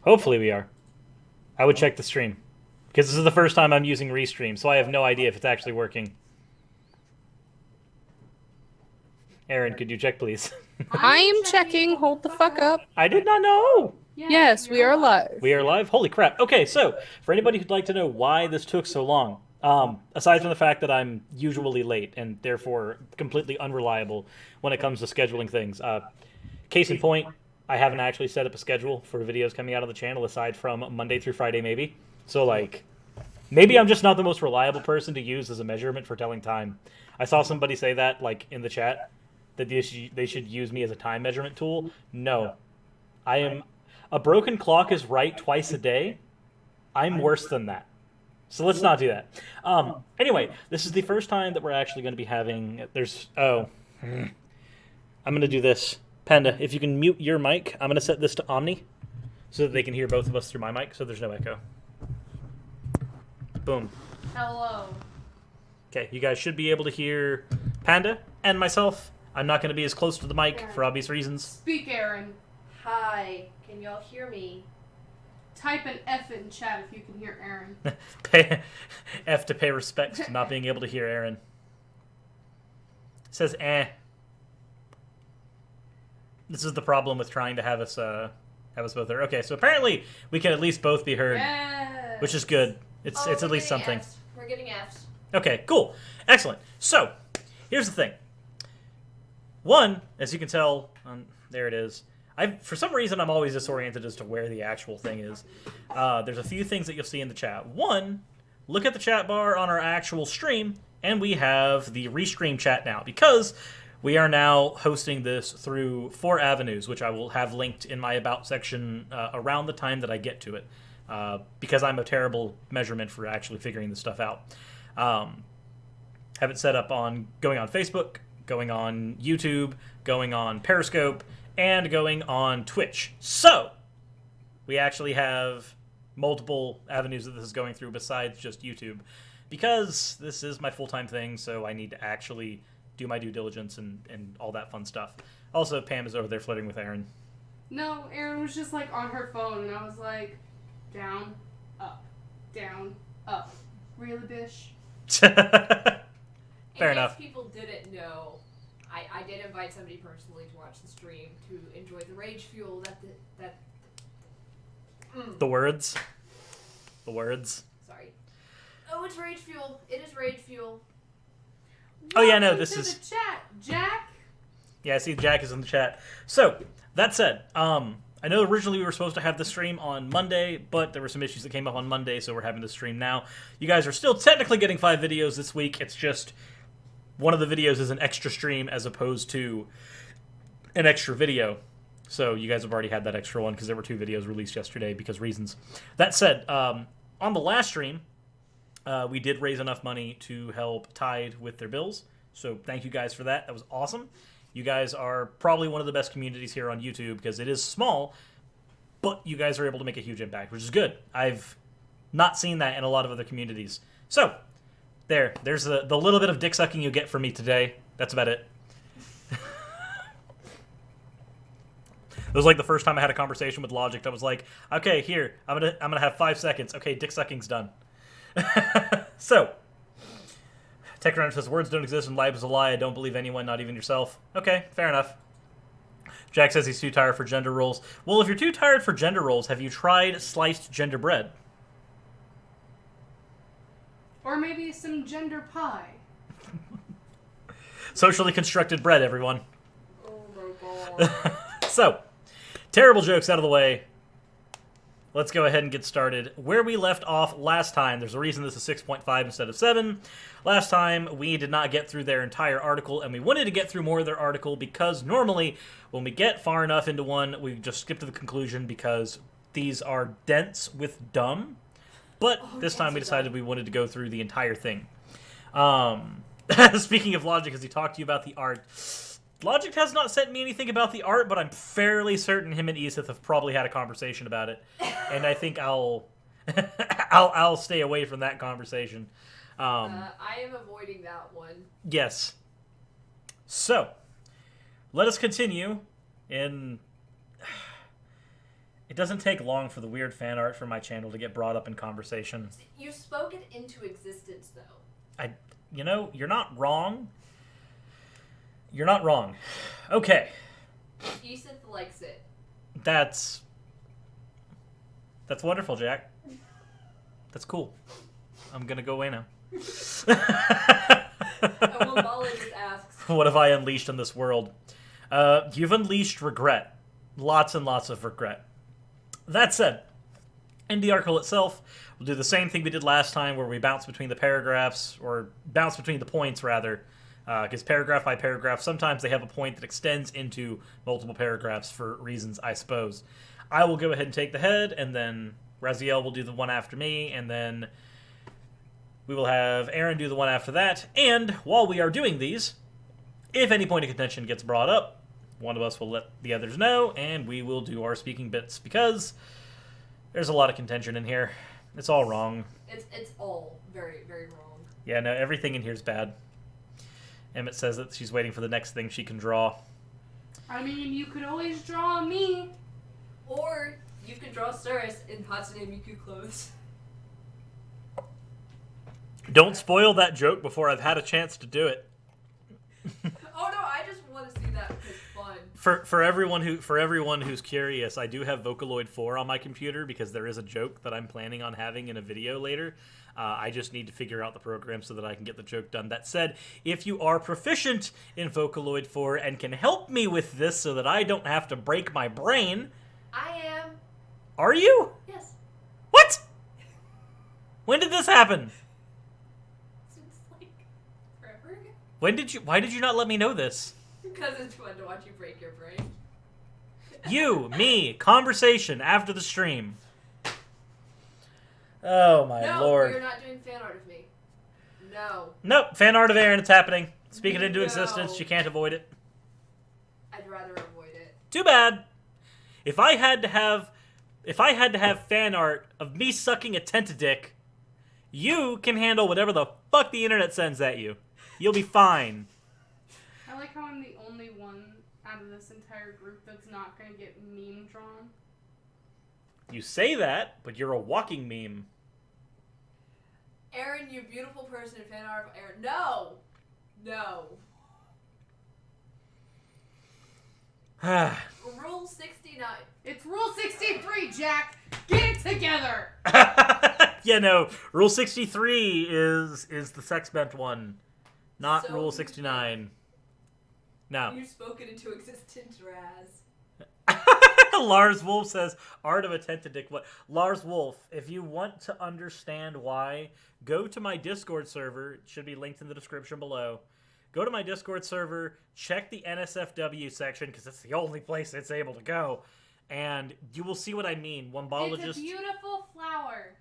Hopefully we are. I would check the stream. Because this is the first time I'm using Restream, so I have no idea if it's actually working. Aerin, could you check, please? I am checking. Hold the fuck up. I did not know! Yes, we are live. We are live? Holy crap. Okay, so, for anybody who'd like to know why this took so long, aside from the fact that I'm usually late and therefore completely unreliable when it comes to scheduling things, case in point, I haven't actually set up a schedule for videos coming out of the channel aside from Monday through Friday, maybe. So, like, maybe I'm just not the most reliable person to use as a measurement for telling time. I saw somebody say that, like, in the chat, that they should use me as a time measurement tool. No. I am... A broken clock is right twice a day. I'm worse than that. So let's not do that. Anyway, this is the first time that we're actually going to be having... I'm going to do this. Panda, if you can mute your mic, I'm going to set this to Omni so that they can hear both of us through my mic, so there's no echo. Boom. Hello. Okay, you guys should be able to hear Panda and myself. I'm not going to be as close to the mic for obvious reasons. Speak, Aerin. Hi. Can y'all hear me? Type an F in chat if you can hear Aerin. F to pay respect to not being able to hear Aerin. It says eh. This is the problem with trying to have us both there. Okay, so apparently we can at least both be heard, Yes. which is good. It's at least something. Fs. We're getting Fs. Okay, cool. Excellent. So, here's the thing. One, as you can tell, there it is. For some reason, I'm always disoriented as to where the actual thing is. There's a few things that you'll see in the chat. One, look at the chat bar on our actual stream, and we have the Restream chat now, because we are now hosting this through 4 avenues, which I will have linked in my About section around the time that I get to it, because I'm a terrible measurement for actually figuring this stuff out. Have it set up on going on Facebook, going on YouTube, going on Periscope, and going on Twitch. So, we actually have multiple avenues that this is going through besides just YouTube. Because this is my full-time thing, so I need to actually do my due diligence and all that fun stuff. Also, Pam is over there flirting with Aerin. No, Aerin was just like on her phone, and I was like, down, up, down, up. Really, bish? Fair In enough. case people didn't know, I did invite somebody personally to watch the stream to enjoy the rage fuel The words. The words. Sorry. Oh, it's rage fuel. It is rage fuel. Oh, yeah, no, Welcome this to is... the chat, Jack. Yeah, I see Jack is in the chat. So, that said, I know originally we were supposed to have the stream on Monday, but there were some issues that came up on Monday, so we're having the stream now. You guys are still technically getting 5 videos this week. It's just one of the videos is an extra stream as opposed to an extra video. So you guys have already had that extra one because there were 2 videos released yesterday because reasons. That said, on the last stream, we did raise enough money to help Tide with their bills. So thank you guys for that. That was awesome. You guys are probably one of the best communities here on YouTube because it is small, but you guys are able to make a huge impact, which is good. I've not seen that in a lot of other communities. So, there's the little bit of dick sucking you get from me today. That's about it. It was like the first time I had a conversation with Logic that was like, okay, here, I'm gonna have 5 seconds. Okay, dick sucking's done. So, Tech Runner says, words don't exist and life is a lie. I don't believe anyone, not even yourself. Okay, fair enough. Jack says he's too tired for gender roles. Well, if you're too tired for gender roles, have you tried sliced gender bread? Or maybe some gender pie. Socially constructed bread, everyone. Oh my god. So, terrible jokes out of the way. Let's go ahead and get started. Where we left off last time, there's a reason this is 6.5 instead of 7. Last time, we did not get through their entire article, and we wanted to get through more of their article because normally, when we get far enough into one, we just skip to the conclusion because these are dense with dumb. But this time we decided we wanted to go through the entire thing. Speaking of Logic, as he talked to you about the art, Logic has not sent me anything about the art, but I'm fairly certain him and Eseth have probably had a conversation about it, and I think I'll stay away from that conversation. I am avoiding that one. Yes. So, let us continue in It doesn't take long for the weird fan art for my channel to get brought up in conversation. You spoke it into existence, though. You're not wrong. You're not wrong. Okay. Ethan likes it. That's wonderful, Jack. That's cool. I'm gonna go away now. And when Molly just asks, What have I unleashed in this world? You've unleashed regret. Lots and lots of regret. That said, in the article itself, we'll do the same thing we did last time where we bounce between the paragraphs, or bounce between the points, rather. Because paragraph by paragraph, sometimes they have a point that extends into multiple paragraphs for reasons, I suppose. I will go ahead and take the head, and then Raziel will do the one after me, and then we will have Aerin do the one after that. And while we are doing these, if any point of contention gets brought up, one of us will let the others know, and we will do our speaking bits, because there's a lot of contention in here. It's all wrong. it's all very, very wrong. Yeah, no, everything in here is bad. Emmett says that she's waiting for the next thing she can draw. I mean, you could always draw me. Or you could draw Cirrus in Hatsune Miku clothes. Don't spoil that joke before I've had a chance to do it. Oh no, I just want to see that because it's fun. For everyone who's curious, I do have Vocaloid 4 on my computer because there is a joke that I'm planning on having in a video later. I just need to figure out the program so that I can get the joke done. That said, if you are proficient in Vocaloid 4 and can help me with this so that I don't have to break my brain... I am. Are you? Yes. What? When did this happen? Since like forever. Why did you not let me know this? Because it's fun to watch you break your brain. You, me, conversation after the stream. Oh my lord. No, you're not doing fan art of me. No. Nope, fan art of Aerin, it's happening. Speak it into No. existence, you can't avoid it. I'd rather avoid it. Too bad. If I had to have fan art of me sucking a tentadick, you can handle whatever the fuck the internet sends at you. You'll be fine. I like how I'm the only one out of this entire group that's not going to get meme drawn. You say that, but you're a walking meme. Aerin, you beautiful person, fan art of Aerin. No! No. Rule 69. It's Rule 63, Jack! Get it together! Yeah, no. Rule 63 is the sex bent one, not So- Rule 69. No. You spoke it into existence, Raz. Lars Wolf says, art of a tentadick. What? Lars Wolf, if you want to understand why, go to my Discord server. It should be linked in the description below. Go to my Discord server, check the NSFW section, because it's the only place it's able to go, and you will see what I mean. Wombologist... It's a beautiful flower.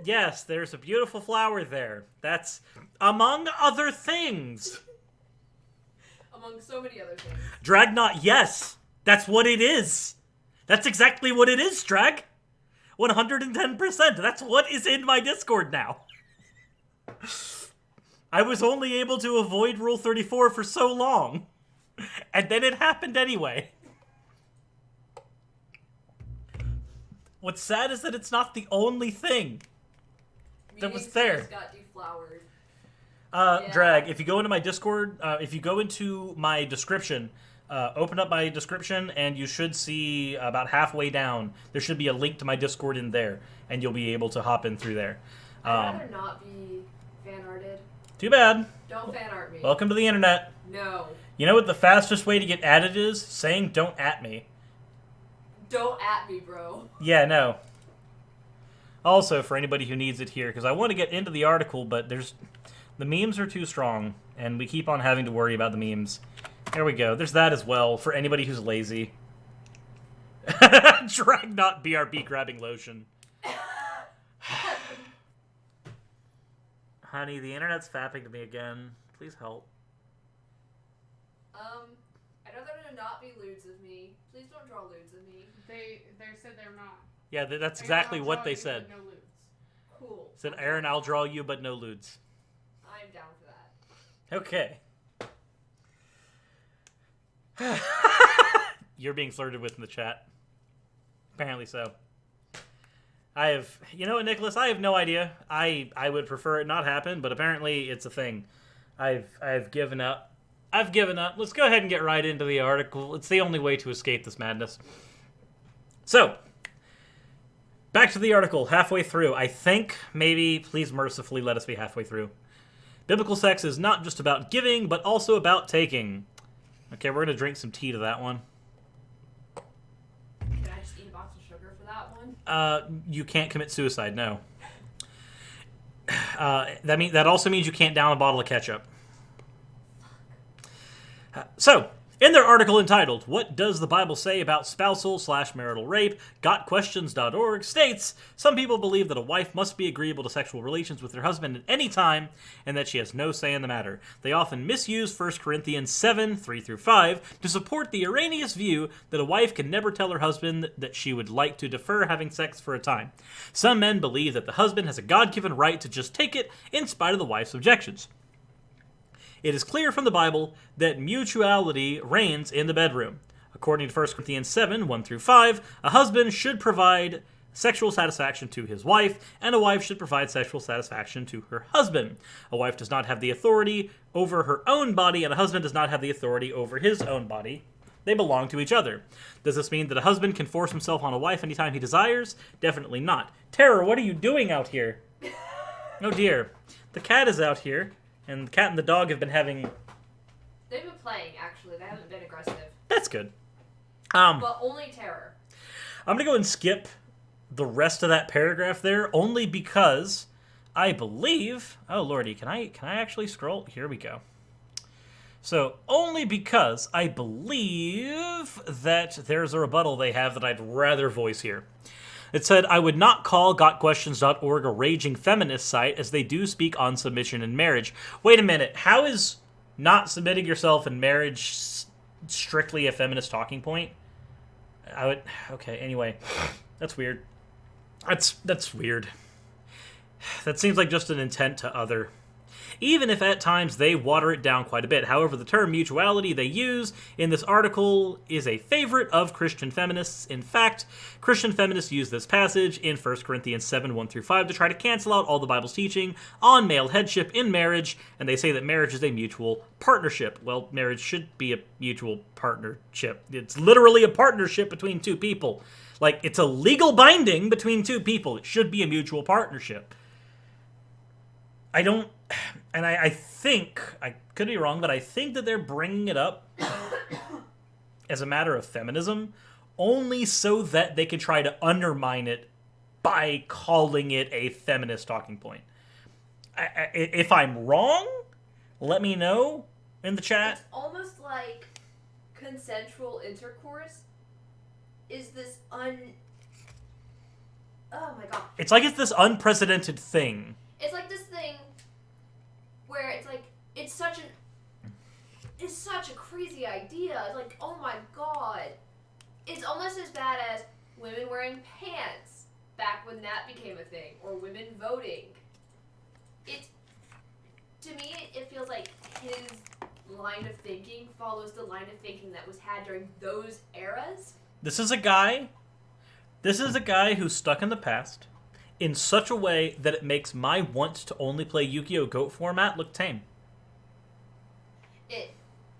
Yes, there's a beautiful flower there. That's among other things. Among so many other things. Dragnot, yes! That's what it is! That's exactly what it is, Drag! 110%! That's what is in my Discord now! I was only able to avoid Rule 34 for so long. And then it happened anyway. What's sad is that it's not the only thing that was there. Got deflowered. Drag, if you go into my Discord, if you go into my description, open up my description, and you should see about halfway down, there should be a link to my Discord in there, and you'll be able to hop in through there. I'd rather not be fan-arted. Too bad. Don't fan-art me. Welcome to the internet. No. You know what the fastest way to get added is? Saying don't at me. Don't at me, bro. Yeah, no. Also, for anybody who needs it here, because I want to get into the article, but the memes are too strong, and we keep on having to worry about the memes. There we go. There's that as well, for anybody who's lazy. Dragnot BRB grabbing lotion. Honey, the internet's fapping to me again. Please help. I'd rather not be lewds of me. Please don't draw lewds of me. They said they're not. Yeah, that's Aerin, exactly I'll what draw they you, said. but no lewds. Cool. Said, Aerin, I'll draw you, but no lewds. I'm down for that. Okay. You're being flirted with in the chat. Apparently so. I have, you know what, Nicholas? I have no idea. I would prefer it not happen, but apparently it's a thing. I've given up. I've given up. Let's go ahead and get right into the article. It's the only way to escape this madness. So, back to the article, halfway through. I think, maybe, please mercifully let us be halfway through. Biblical sex is not just about giving, but also about taking. Okay, we're going to drink some tea to that one. Can I just eat a box of sugar for that one? You can't commit suicide, no. That also means you can't down a bottle of ketchup. So, in their article entitled, What Does the Bible Say About Spousal/Marital Rape? GotQuestions.org states, some people believe that a wife must be agreeable to sexual relations with her husband at any time, and that she has no say in the matter. They often misuse 1 Corinthians 7, 3-5, to support the erroneous view that a wife can never tell her husband that she would like to defer having sex for a time. Some men believe that the husband has a God-given right to just take it, in spite of the wife's objections. It is clear from the Bible that mutuality reigns in the bedroom. According to 1 Corinthians 7, 1-5, a husband should provide sexual satisfaction to his wife, and a wife should provide sexual satisfaction to her husband. A wife does not have the authority over her own body, and a husband does not have the authority over his own body. They belong to each other. Does this mean that a husband can force himself on a wife anytime he desires? Definitely not. Terror, what are you doing out here? Oh dear. The cat is out here. And the cat and the dog have been having... They've been playing, actually. They haven't been aggressive. That's good. But only terror. I'm going to go and skip the rest of that paragraph there, only because I believe... Oh, lordy, can I actually scroll? Here we go. So, only because I believe that there's a rebuttal they have that I'd rather voice here. It said, I would not call GotQuestions.org a raging feminist site, as they do speak on submission in marriage. Wait a minute, how is not submitting yourself in marriage strictly a feminist talking point? Okay, anyway. That's weird. That's weird. That seems like just an intent to other. Even if at times they water it down quite a bit. However, the term mutuality they use in this article is a favorite of Christian feminists. In fact, Christian feminists use this passage in 1 Corinthians 7, 1-5 to try to cancel out all the Bible's teaching on male headship in marriage, and they say that marriage is a mutual partnership. Well, marriage should be a mutual partnership. It's literally a partnership between two people. Like, it's a legal binding between two people. It should be a mutual partnership. I think, I could be wrong, but I think that they're bringing it up as a matter of feminism only so that they can try to undermine it by calling it a feminist talking point. If I'm wrong, let me know in the chat. It's almost like consensual intercourse is this Oh my god. It's like it's this unprecedented thing. It's like this thing where it's like it's such a crazy idea. It's like, oh my god. It's almost as bad as women wearing pants back when that became a thing, or women voting. To me, it feels like his line of thinking follows the line of thinking that was had during those eras. This is a guy who's stuck in the past in such a way that it makes my want to only play Yu-Gi-Oh! GOAT format look tame.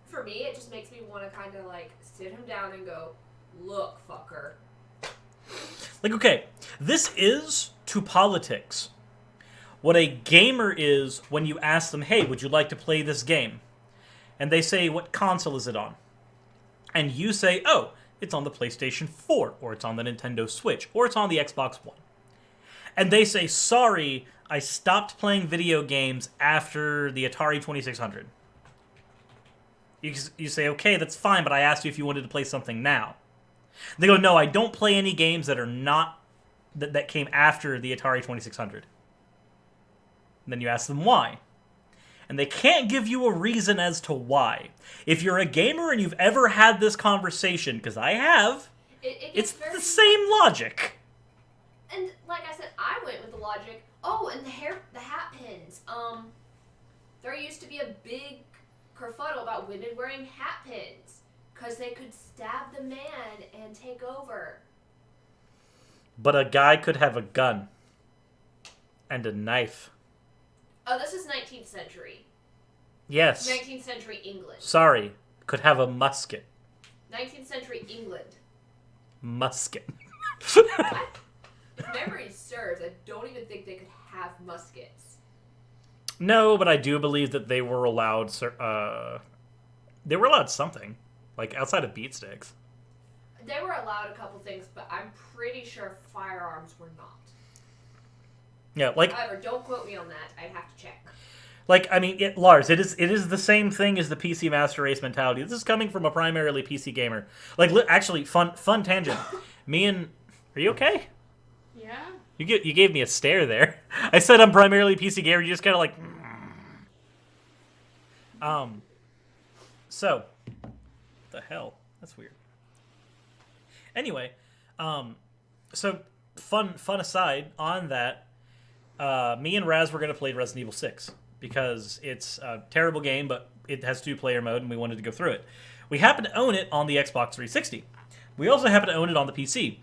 For me, it just makes me want to kind of like sit him down and go, look, fucker. Like, okay, this is to politics what a gamer is when you ask them, hey, would you like to play this game? And they say, what console is it on? And you say, oh, it's on the PlayStation 4, or it's on the Nintendo Switch, or it's on the Xbox One. And they say, sorry, I stopped playing video games after the Atari 2600. You say, okay, that's fine, but I asked you if you wanted to play something now. They go, no, I don't play any games that are not, that came after the Atari 2600. And then you ask them why. And they can't give you a reason as to why. If you're a gamer and you've ever had this conversation, because I have, it's the same logic. And like I said, I went with the logic, oh, and the hat pins. There used to be a big kerfuddle about women wearing hat pins because they could stab the man and take over. but a guy could have a gun and a knife. Oh, this is 19th century. Yes. 19th century England. Sorry. Could have a musket. 19th century England. Musket. If memory serves, I don't even think they could have muskets. No, but I do believe that they were allowed. They were allowed something, like outside of beat sticks. They were allowed a couple things, but I'm pretty sure firearms were not. Yeah, like. However, don't quote me on that. I'd have to check. Like, I mean, Lars, it is the same thing as the PC Master Race mentality. This is coming from a primarily PC gamer. Like, actually, fun tangent. Are you okay? Yeah. You gave me a stare there. I said I'm primarily PC gamer. You just kind of like. So, what the hell? That's weird. Anyway, so fun aside on that. Me and Raz were gonna play Resident Evil 6 because it's a terrible game, but it has 2-player mode, and we wanted to go through it. We happen to own it on the Xbox 360. We also happen to own it on the PC.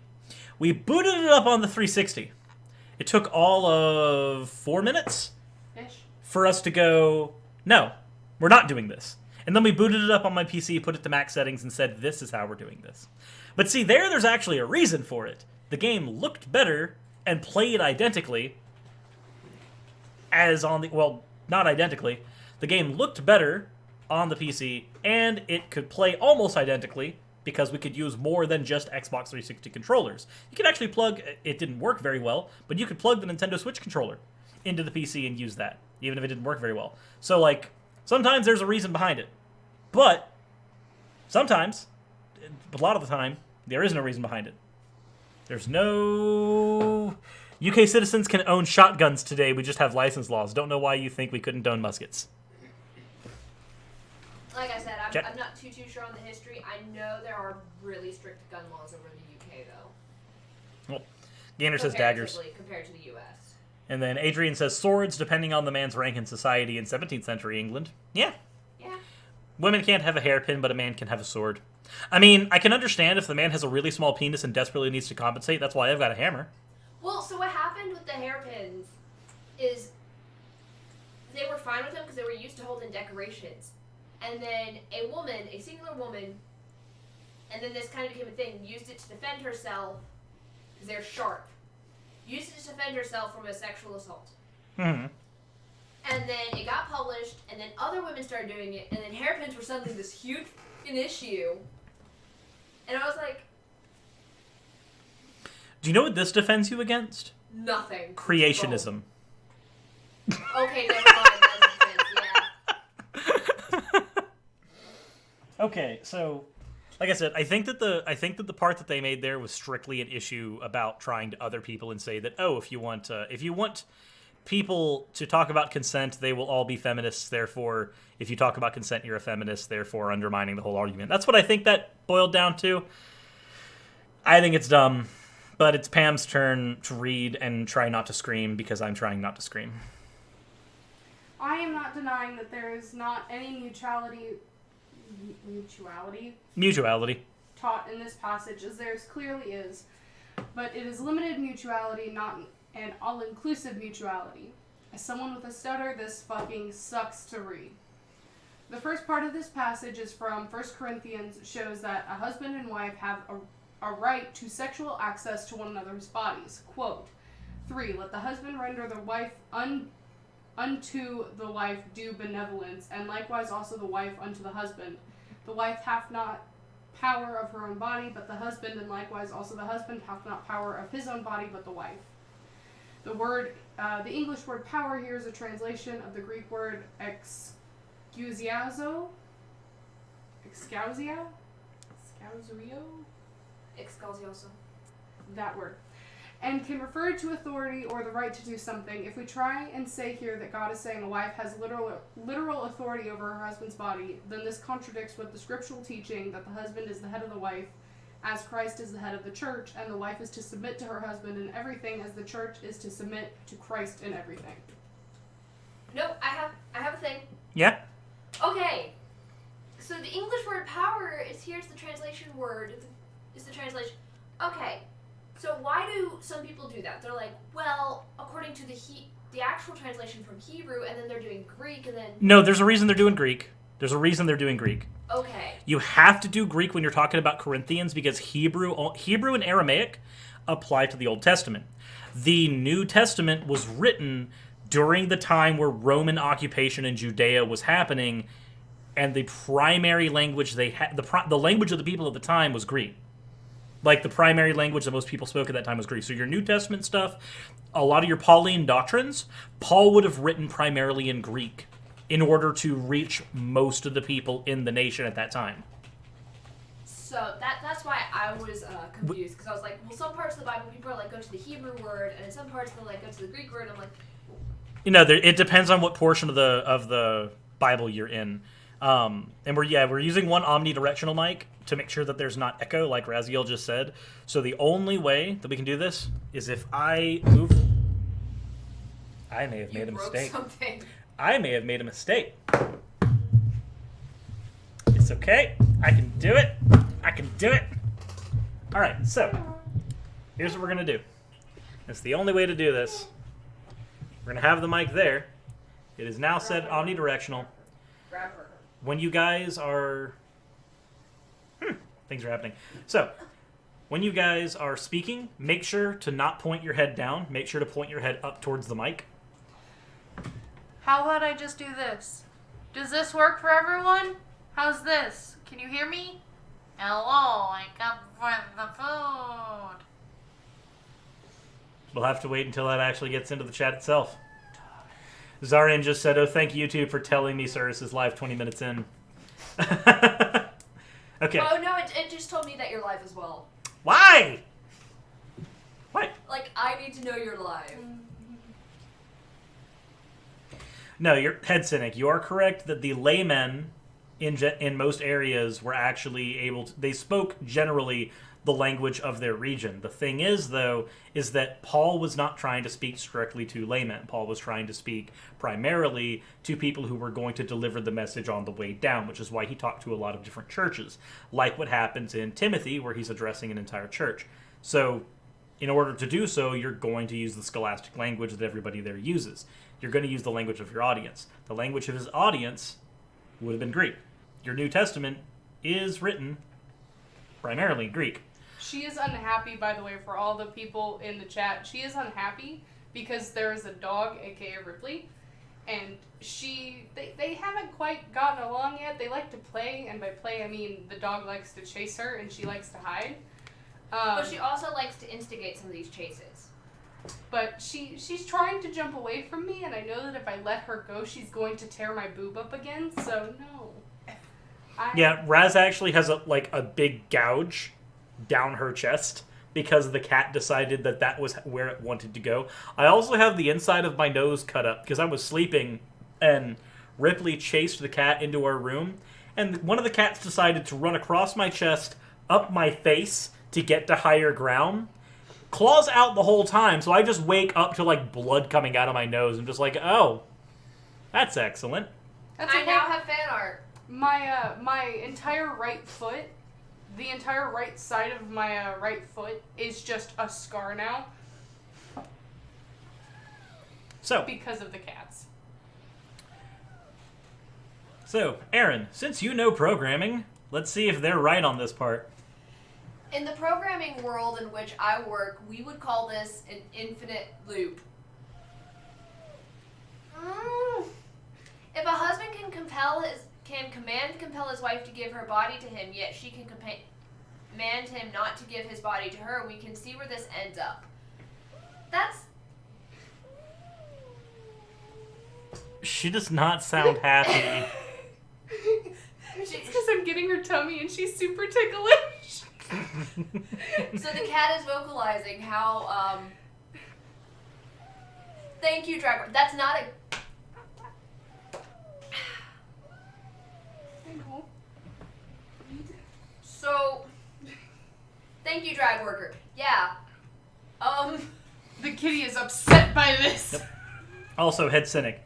We booted it up on the 360. It took all of 4 minutes for us to go, no, we're not doing this. And then we booted it up on my PC, put it to max settings, and said, this is how we're doing this. But see, there's actually a reason for it. The game looked better and played identically as on the... Well, not identically. The game looked better on the PC, and it could play almost identically because we could use more than just Xbox 360 controllers. You could actually plug... It didn't work very well, but you could plug the Nintendo Switch controller into the PC and use that, even if it didn't work very well. So, like, sometimes there's a reason behind it. But sometimes, a lot of the time, there is no reason behind it. There's no... UK citizens can own shotguns today, we just have license laws. Don't know why you think we couldn't own muskets. Like I said, I'm not too sure on the history. I know there are really strict gun laws over in the UK, though. Well, Gainer says daggers. Compared to the US. And then Adrian says swords, depending on the man's rank in society in 17th century England. Yeah. Yeah. Women can't have a hairpin, but a man can have a sword. I mean, I can understand if the man has a really small penis and desperately needs to compensate. That's why I've got a hammer. Well, so what happened with the hairpins is they were fine with them because they were used to holding decorations. And then a singular woman, and then this kind of became a thing, used it to defend herself, because they're sharp, used it to defend herself from a sexual assault. Mm-hmm. And then it got published, and then other women started doing it, and then hairpins were suddenly this huge an issue. And I was like... Do you know what this defends you against? Nothing. Creationism. Oh. Okay, never mind. That's offense, yeah. Okay, so like I said, I think that the part that they made there was strictly an issue about trying to other people and say that, oh, if you want people to talk about consent, they will all be feminists. Therefore, if you talk about consent, you're a feminist. Therefore, undermining the whole argument. That's what I think that boiled down to. I think it's dumb, but it's Pam's turn to read and try not to scream because I'm trying not to scream. I am not denying that there is not any mutuality taught in this passage, as there clearly is, but it is limited mutuality, not an all-inclusive mutuality. As someone with a stutter, this fucking sucks to read. The first part of this passage is from 1 Corinthians, shows that a husband and wife have a right to sexual access to one another's bodies. Quote, 3. Let the husband render the wife unto the wife due benevolence, and likewise also the wife unto the husband. The wife hath not power of her own body, but the husband, and likewise also the husband hath not power of his own body, but the wife. The English word power here is a translation of the Greek word exousiazo? Excalsioso. That word. And can refer to authority or the right to do something. If we try and say here that God is saying a wife has literal authority over her husband's body, then this contradicts with the scriptural teaching that the husband is the head of the wife, as Christ is the head of the church, and the wife is to submit to her husband in everything, as the church is to submit to Christ in everything. No, I have a thing. Yeah? Okay. So the English word power is here's the translation word. Is the translation. Okay. So why do some people do that? They're like, well, according to the actual translation from Hebrew, and then they're doing Greek, and then... No, there's a reason they're doing Greek. There's a reason they're doing Greek. Okay. You have to do Greek when you're talking about Corinthians because Hebrew and Aramaic apply to the Old Testament. The New Testament was written during the time where Roman occupation in Judea was happening, and the primary language they had, the language of the people at the time was Greek. Like, the primary language that most people spoke at that time was Greek. So your New Testament stuff, a lot of your Pauline doctrines, Paul would have written primarily in Greek in order to reach most of the people in the nation at that time. So that's why I was confused, because I was like, well, some parts of the Bible, people are like, go to the Hebrew word, and in some parts they're like, go to the Greek word. I'm like... It depends on what portion of the Bible you're in. And we're using one omnidirectional mic to make sure that there's not echo, like Raziel just said. So the only way that we can do this is if I move. I may have made a mistake. Something. I may have made a mistake. It's okay. I can do it. I can do it. All right. So here's what we're gonna do. It's the only way to do this. We're gonna have the mic there. It is now set omnidirectional. When you guys are... things are happening. So, when you guys are speaking, make sure to not point your head down. Make sure to point your head up towards the mic. How about I just do this? Does this work for everyone? How's this? Can you hear me? Hello, I come for the food. We'll have to wait until that actually gets into the chat itself. Zarian just said, oh, thank you, YouTube, for telling me Cyrus is live 20 minutes in. Okay. Oh, no, it just told me that you're live as well. Why? What? Like, I need to know you're live. No, you're head cynic. You are correct that the laymen in most areas were actually able to... They spoke generally the language of their region. The thing is, though, is that Paul was not trying to speak strictly to laymen. Paul was trying to speak primarily to people who were going to deliver the message on the way down, which is why he talked to a lot of different churches, like what happens in Timothy, where he's addressing an entire church. So, in order to do so, you're going to use the scholastic language that everybody there uses. You're going to use the language of your audience. The language of his audience would have been Greek. Your New Testament is written primarily in Greek. She is unhappy, by the way, for all the people in the chat. She is unhappy because there is a dog, aka Ripley, and they haven't quite gotten along yet. They like to play, and by play I mean the dog likes to chase her and she likes to hide. But she also likes to instigate some of these chases. But she's trying to jump away from me, and I know that if I let her go, she's going to tear my boob up again, so no. Yeah, Raz actually has a big gouge down her chest because the cat decided that was where it wanted to go. I also have the inside of my nose cut up because I was sleeping and Ripley chased the cat into our room, and one of the cats decided to run across my chest, up my face to get to higher ground. Claws out the whole time, so I just wake up to blood coming out of my nose and just oh, that's excellent. That's I okay. now have fan art. My entire right foot, the entire right side of my right foot is just a scar now. So because of the cats. So, Aerin, since you know programming, let's see if they're right on this part. In the programming world in which I work, we would call this an infinite loop. If a husband can compel his wife to give her body to him, yet she can command him not to give his body to her, we can see where this ends up. That's... She does not sound happy. It's because I'm getting her tummy and she's super ticklish. So the cat is vocalizing how, thank you, Dragon. That's not a... So, thank you, drag worker. Yeah. The kitty is upset by this. Yep. Also, head cynic.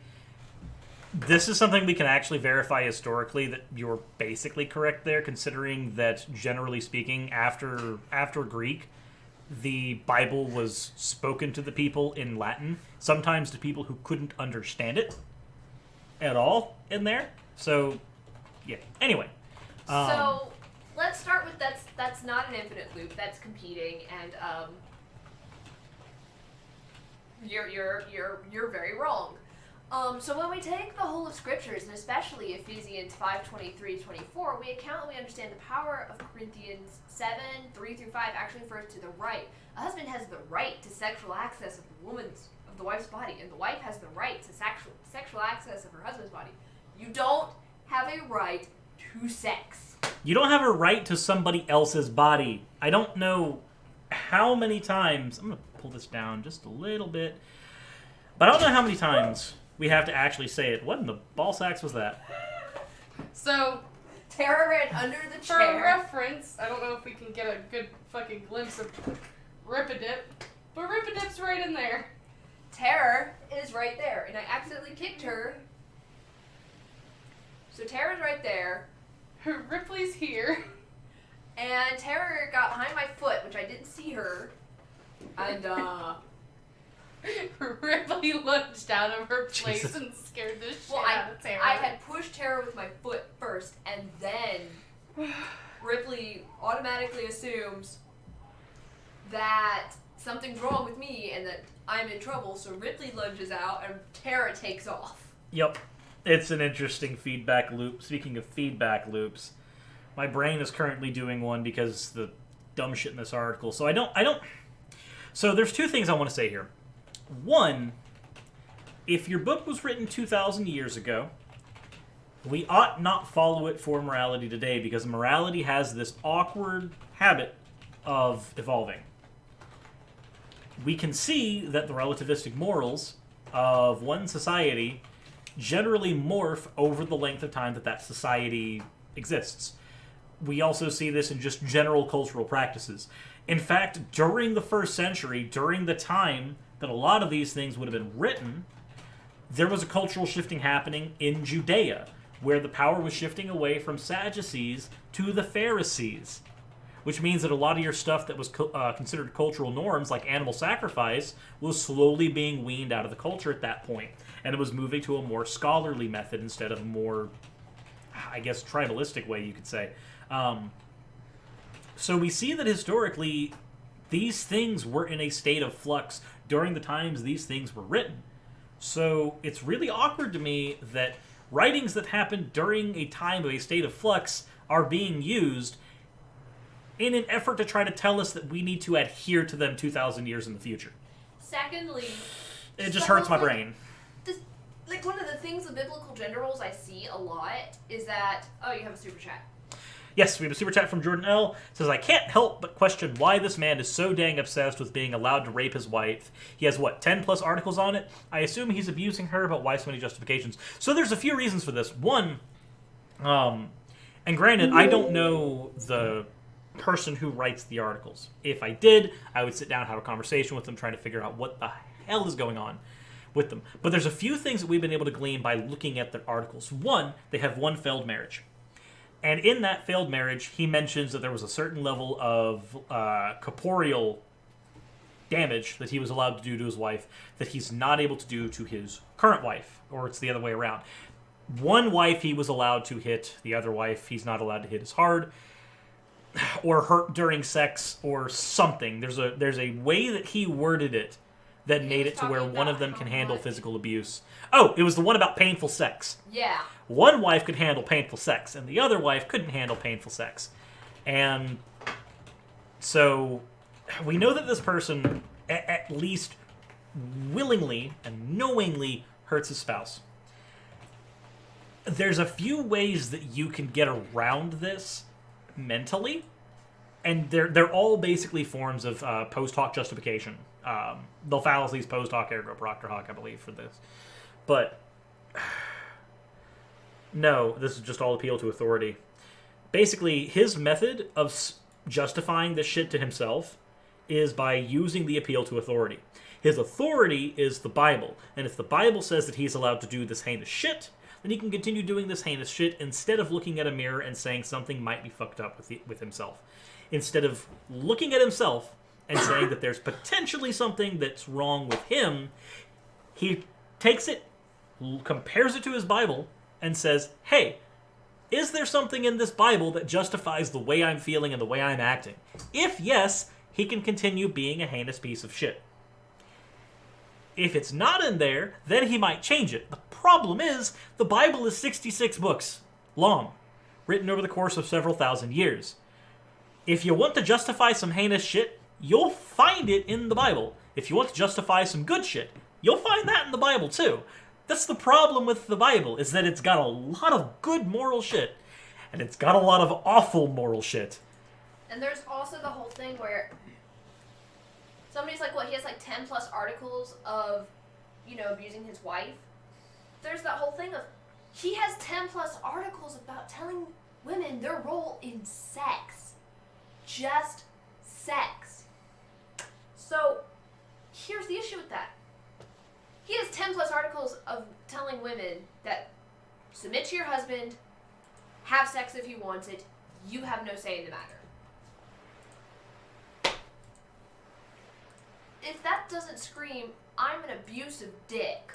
This is something we can actually verify historically that you're basically correct there, considering that, generally speaking, after Greek, the Bible was spoken to the people in Latin, sometimes to people who couldn't understand it at all in there. So, yeah. Anyway. So let's start with that's not an infinite loop. That's competing, and you're very wrong. So when we take the whole of scriptures, and especially Ephesians 5:23-24, we understand the power of Corinthians 7:3-5 actually refers to the right. A husband has the right to sexual access of the wife's body, and the wife has the right to sexual access of her husband's body. You don't have a right to sex. You don't have a right to somebody else's body. I don't know how many times... I'm going to pull this down just a little bit. But I don't know how many times we have to actually say it. What in the ball sacks was that? So, Tara ran under the for chair. reference, I don't know if we can get a good fucking glimpse of Rip-a-Dip, but Rip-a-Dip's right in there. Tara is right there, and I accidentally kicked her. So Tara's right there, Ripley's here. and Tara got behind my foot, which I didn't see her, and Ripley lunged out of her place Jesus. and scared the shit well, out of Tara. I had pushed Tara with my foot first, and then Ripley automatically assumes that something's wrong with me and that I'm in trouble, so Ripley lunges out and Tara takes off. Yep. It's an interesting feedback loop. Speaking of feedback loops, my brain is currently doing one because the dumb shit in this article. So I don't... So there's two things I want to say here. One, if your book was written 2,000 years ago, we ought not follow it for morality today because morality has this awkward habit of evolving. We can see that the relativistic morals of one society generally morph over the length of time that that society exists. We also see this in just general cultural practices. In fact, during the first century, during the time that a lot of these things would have been written, there was a cultural shifting happening in Judea, where the power was shifting away from Sadducees to the Pharisees, which means that a lot of your stuff that was considered cultural norms, like animal sacrifice, was slowly being weaned out of the culture at that point, and it was moving to a more scholarly method instead of a more, I guess, tribalistic way, you could say. So we see that historically, these things were in a state of flux during the times these things were written. So it's really awkward to me that writings that happened during a time of a state of flux are being used in an effort to try to tell us that we need to adhere to them 2,000 years in the future. Secondly, It just hurts my brain. Like, one of the things of biblical gender roles I see a lot is that... Oh, you have a super chat. Yes, we have a super chat from Jordan L. It says, I can't help but question why this man is so dang obsessed with being allowed to rape his wife. He has, 10 plus articles on it? I assume he's abusing her, but why so many justifications? So there's a few reasons for this. One, and granted, I don't know the person who writes the articles. If I did, I would sit down and have a conversation with them trying to figure out what the hell is going on with them. But there's a few things that we've been able to glean by looking at their articles. One, they have one failed marriage. And in that failed marriage, he mentions that there was a certain level of corporeal damage that he was allowed to do to his wife that he's not able to do to his current wife, or it's the other way around. One wife he was allowed to hit, the other wife he's not allowed to hit as hard, or hurt during sex, or something. There's a way that he worded it that made it to where one of them can handle physical abuse. Oh, it was the one about painful sex. Yeah. One wife could handle painful sex, and the other wife couldn't handle painful sex. And so we know that this person at least willingly and knowingly hurts his spouse. There's a few ways that you can get around this mentally, and they're all basically forms of post hoc justification. The fallacies post hoc ergo proctor hoc, I believe, for this. But no, this is just all appeal to authority. Basically, his method of justifying this shit to himself is by using the appeal to authority. His authority is the Bible, and if the Bible says that he's allowed to do this heinous shit, then he can continue doing this heinous shit instead of looking at a mirror and saying something might be fucked up with himself. Instead of looking at himself and saying that there's potentially something that's wrong with him, he takes it, compares it to his Bible, and says, hey, is there something in this Bible that justifies the way I'm feeling and the way I'm acting? If yes, he can continue being a heinous piece of shit. If it's not in there, then he might change it. The problem is, the Bible is 66 books long, written over the course of several thousand years. If you want to justify some heinous shit, you'll find it in the Bible. If you want to justify some good shit, you'll find that in the Bible too. That's the problem with the Bible, is that it's got a lot of good moral shit, and it's got a lot of awful moral shit. And there's also the whole thing where somebody's like, he has like 10 plus articles of, abusing his wife. There's that whole thing of, he has 10 plus articles about telling women their role in sex. Just sex. So, here's the issue with that. He has 10 plus articles of telling women that submit to your husband, have sex if you want it, you have no say in the matter. If that doesn't scream, I'm an abusive dick.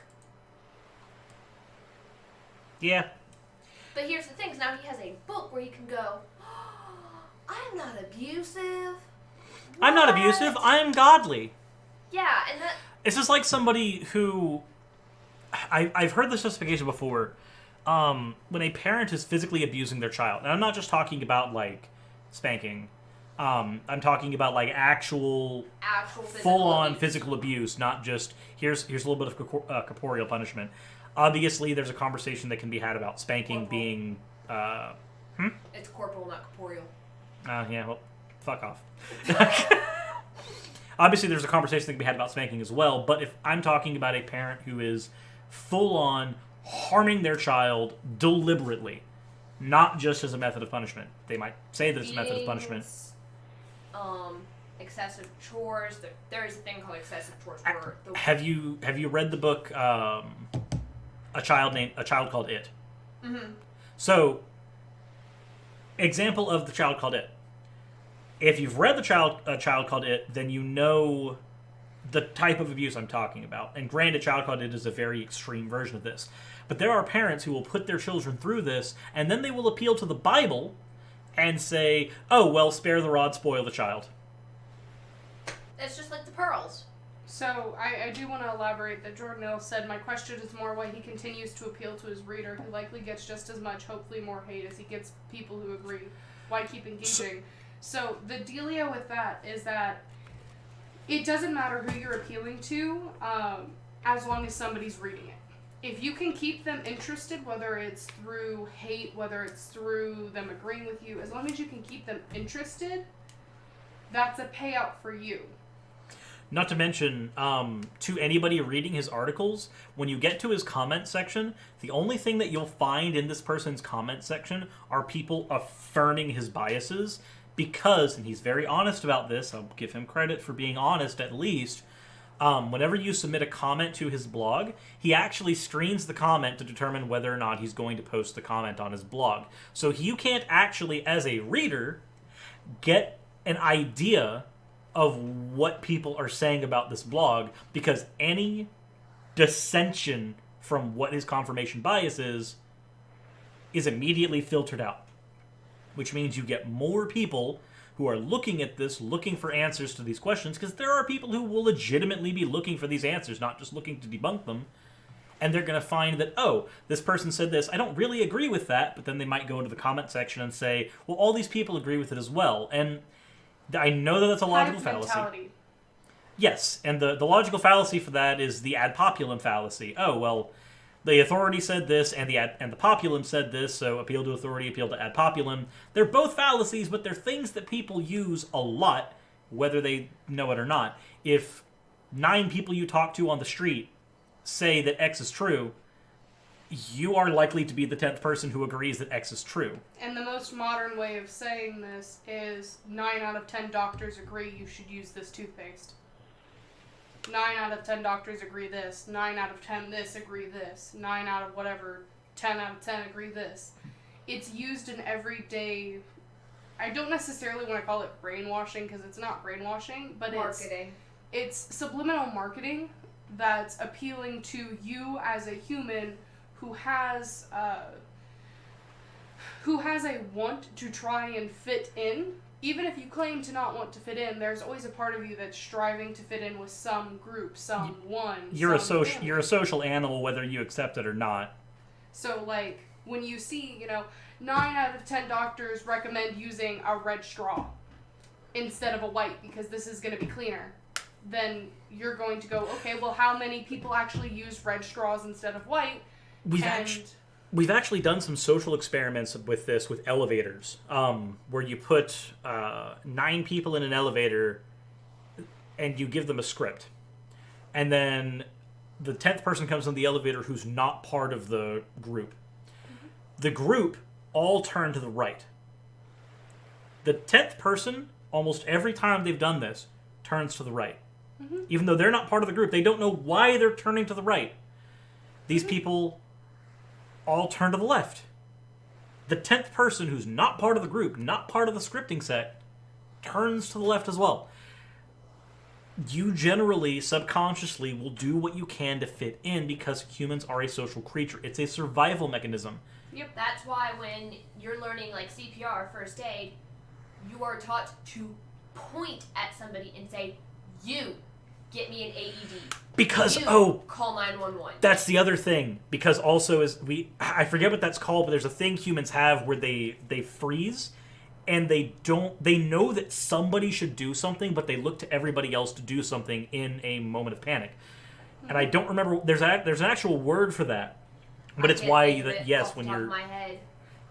Yeah. But here's the thing, now he has a book where he can go, I'm not abusive. I'm not abusive, I'm godly. Yeah, and that... It's just like somebody who... I've heard this justification before. When a parent is physically abusing their child, and I'm not just talking about, like, spanking. I'm talking about, like, actual full-on physical abuse, not just, here's a little bit of corporeal punishment. Obviously, there's a conversation that can be had about spanking being... It's corporal, not corporeal. Yeah, well, fuck off. Obviously, there's a conversation that can be had about spanking as well, but if I'm talking about a parent who is full-on harming their child deliberately, not just as a method of punishment. They might say that it's a method of punishment. Excessive chores. There is a thing called excessive chores. Have you read the book A Child Called It? Mm-hmm. So, example of the Child Called It. If you've read A Child Called It, then you know the type of abuse I'm talking about. And granted, Child Called It is a very extreme version of this. But there are parents who will put their children through this, and then they will appeal to the Bible and say, oh, well, spare the rod, spoil the child. It's just like the pearls. So, I do want to elaborate that Jordan L. said, my question is more why he continues to appeal to his reader, who likely gets just as much, hopefully more hate, as he gets people who agree. Why keep engaging? So, the dealio with that is that it doesn't matter who you're appealing to, as long as somebody's reading it. If you can keep them interested, whether it's through hate, whether it's through them agreeing with you, as long as you can keep them interested, that's a payout for you. Not to mention, to anybody reading his articles, when you get to his comment section, the only thing that you'll find in this person's comment section are people affirming his biases, because, and he's very honest about this, I'll give him credit for being honest at least, whenever you submit a comment to his blog, he actually screens the comment to determine whether or not he's going to post the comment on his blog. So you can't actually, as a reader, get an idea of what people are saying about this blog, because any dissension from what his confirmation bias is immediately filtered out. Which means you get more people who are looking at this, looking for answers to these questions, because there are people who will legitimately be looking for these answers, not just looking to debunk them. And they're going to find that, oh, this person said this, I don't really agree with that, but then they might go into the comment section and say, well, all these people agree with it as well. And I know that that's a logical fallacy. Mentality. Yes, and the logical fallacy for that is the ad populum fallacy. Oh, well, the authority said this, and the populum said this, so appeal to authority, appeal to ad populum. They're both fallacies, but they're things that people use a lot, whether they know it or not. If 9 people you talk to on the street say that X is true, you are likely to be the 10th person who agrees that X is true. And the most modern way of saying this is 9 out of 10 doctors agree you should use this toothpaste. 9 out of 10 doctors agree this. 9 out of 10 this agree this. 9 out of whatever, 10 out of 10 agree this. It's used in everyday, I don't necessarily want to call it brainwashing because it's not brainwashing, but Marketing. it's subliminal marketing that's appealing to you as a human who has a want to try and fit in. Even if you claim to not want to fit in, there's always a part of you that's striving to fit in with some group, someone. You're family. you're a social animal whether you accept it or not. So, like, when you see, 9 out of 10 doctors recommend using a red straw instead of a white because this is going to be cleaner, then you're going to go, okay, well, how many people actually use red straws instead of white? We've actually done some social experiments with this with elevators, where you put 9 people in an elevator and you give them a script. And then the 10th person comes in the elevator who's not part of the group. Mm-hmm. The group all turn to the right. The 10th person, almost every time they've done this, turns to the right. Mm-hmm. Even though they're not part of the group, they don't know why they're turning to the right. These people all turn to the left. The 10th person who's not part of the group, not part of the scripting set, turns to the left as well. You generally, subconsciously, will do what you can to fit in because humans are a social creature. It's a survival mechanism. Yep. That's why when you're learning, like, CPR, first aid, you are taught to point at somebody and say, you, get me an AED. Because, call 911. That's the other thing. Because also, I forget what that's called, but there's a thing humans have where they freeze, and they know that somebody should do something, but they look to everybody else to do something in a moment of panic. Mm-hmm. And I don't remember, there's an actual word for that. But it's why that, yes, when you're... My head.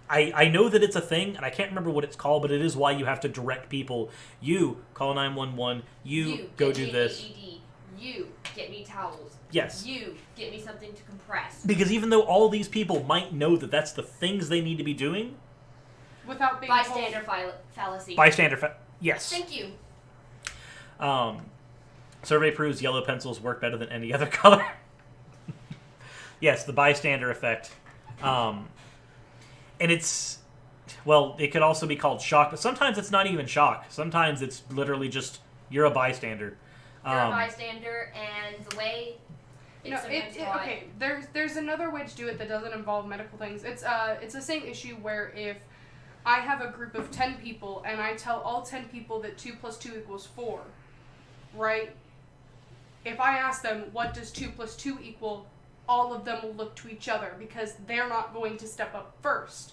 I know that it's a thing, and I can't remember what it's called, but it is why you have to direct people. You, call 911. You go do this. AED. You, get me towels. Yes. You, get me something to compress. Because even though all these people might know that that's the things they need to be doing... Without being Bystander fallacy. Yes. Thank you. Survey proves yellow pencils work better than any other color. Yes, the bystander effect. And it's... Well, it could also be called shock, but sometimes it's not even shock. Sometimes it's literally just, you're a bystander. You're a bystander, and the way okay, there's another way to do it that doesn't involve medical things. It's the same issue where if I have a group of 10 people and I tell all 10 people that 2 + 2 = 4, right? If I ask them, what does 2 + 2 equal, all of them will look to each other because they're not going to step up first.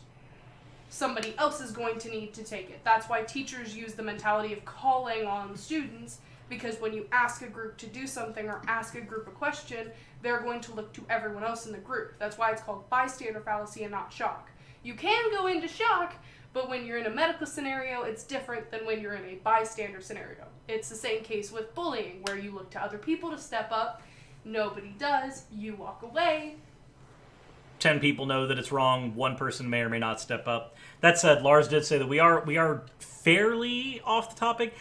Somebody else is going to need to take it. That's why teachers use the mentality of calling on students, because when you ask a group to do something or ask a group a question, they're going to look to everyone else in the group. That's why it's called bystander fallacy and not shock. You can go into shock, but when you're in a medical scenario, it's different than when you're in a bystander scenario. It's the same case with bullying, where you look to other people to step up. Nobody does. You walk away. 10 people know that it's wrong. 1 person may or may not step up. That said, Lars did say that we are fairly off the topic.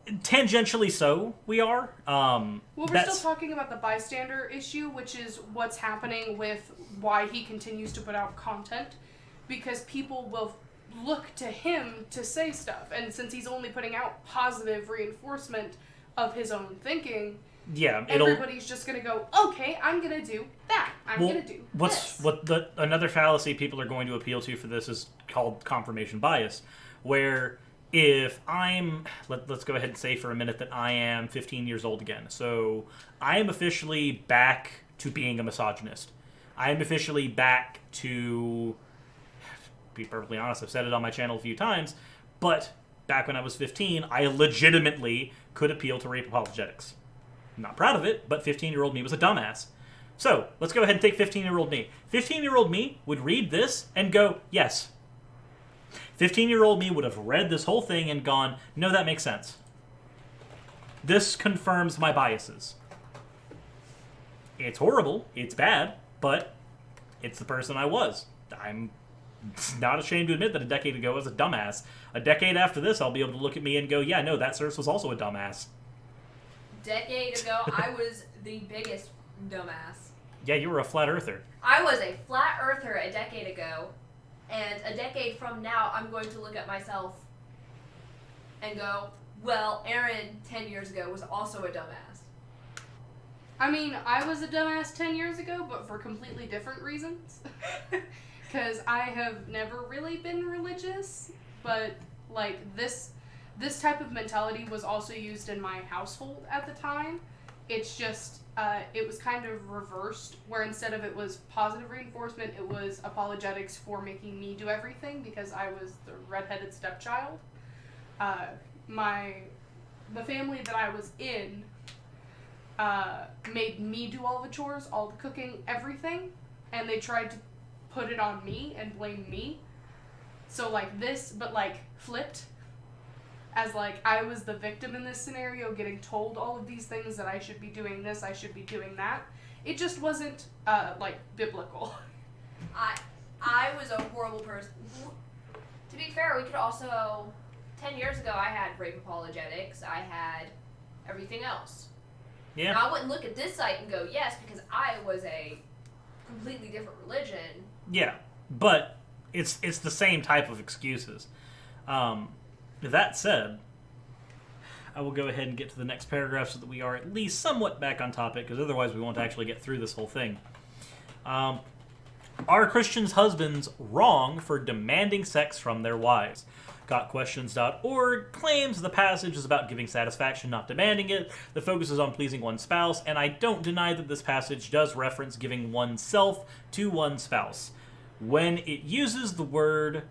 Tangentially so, we are. Well, we're still talking about the bystander issue, which is what's happening with why he continues to put out content. Because people will look to him to say stuff. And since he's only putting out positive reinforcement of his own thinking... Yeah, everybody's just gonna go, okay, I'm gonna do that. I'm gonna do this. Another fallacy people are going to appeal to for this is called confirmation bias, where if let's go ahead and say for a minute that I am 15 years old again. So I am officially back to being a misogynist. I am officially back to be perfectly honest, I've said it on my channel a few times, but back when I was 15, I legitimately could appeal to rape apologetics. I'm not proud of it, but 15-year-old me was a dumbass. So, let's go ahead and take 15-year-old me. 15-year-old me would read this and go, yes. 15-year-old me would have read this whole thing and gone, no, that makes sense. This confirms my biases. It's horrible, it's bad, but it's the person I was. I'm not ashamed to admit that a decade ago I was a dumbass. A decade after this, I'll be able to look at me and go, yeah, no, that Cersei was also a dumbass. Decade ago, I was the biggest dumbass. Yeah, you were a flat earther. I was a flat earther a decade ago, and a decade from now, I'm going to look at myself and go, well, Aerin 10 years ago was also a dumbass. I mean, I was a dumbass 10 years ago, but for completely different reasons. Because I have never really been religious, but, like, this type of mentality was also used in my household at the time. It's just, it was kind of reversed, where instead of it was positive reinforcement, it was apologetics for making me do everything, because I was the redheaded stepchild. The family that I was in made me do all the chores, all the cooking, everything, and they tried to put it on me and blame me. So, like, this, but, like, flipped, as, like, I was the victim in this scenario, getting told all of these things, that I should be doing this, I should be doing that. It just wasn't, like, biblical. I was a horrible person. To be fair, we could also... 10 years ago, I had rape apologetics. I had everything else. Yeah. Now, I wouldn't look at this site and go, yes, because I was a completely different religion. Yeah, but it's the same type of excuses. That said, I will go ahead and get to the next paragraph so that we are at least somewhat back on topic, because otherwise we won't actually get through this whole thing. Are Christians' husbands wrong for demanding sex from their wives? GotQuestions.org claims the passage is about giving satisfaction, not demanding it. The focus is on pleasing one's spouse, and I don't deny that this passage does reference giving oneself to one's spouse. When it uses the word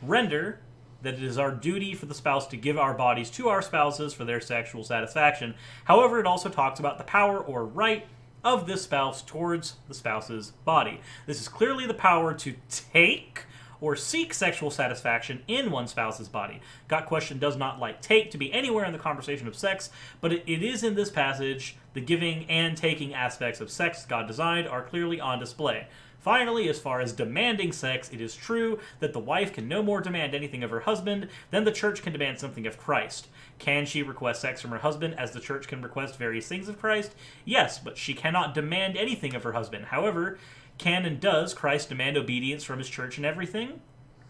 render, that it is our duty for the spouse to give our bodies to our spouses for their sexual satisfaction. However, it also talks about the power or right of this spouse towards the spouse's body. This is clearly the power to take or seek sexual satisfaction in one spouse's body. Got Question does not like take to be anywhere in the conversation of sex, but it is in this passage. The giving and taking aspects of sex God designed are clearly on display. Finally, as far as demanding sex, it is true that the wife can no more demand anything of her husband than the church can demand something of Christ. Can she request sex from her husband as the church can request various things of Christ? Yes, but she cannot demand anything of her husband. However, can and does Christ demand obedience from his church and everything?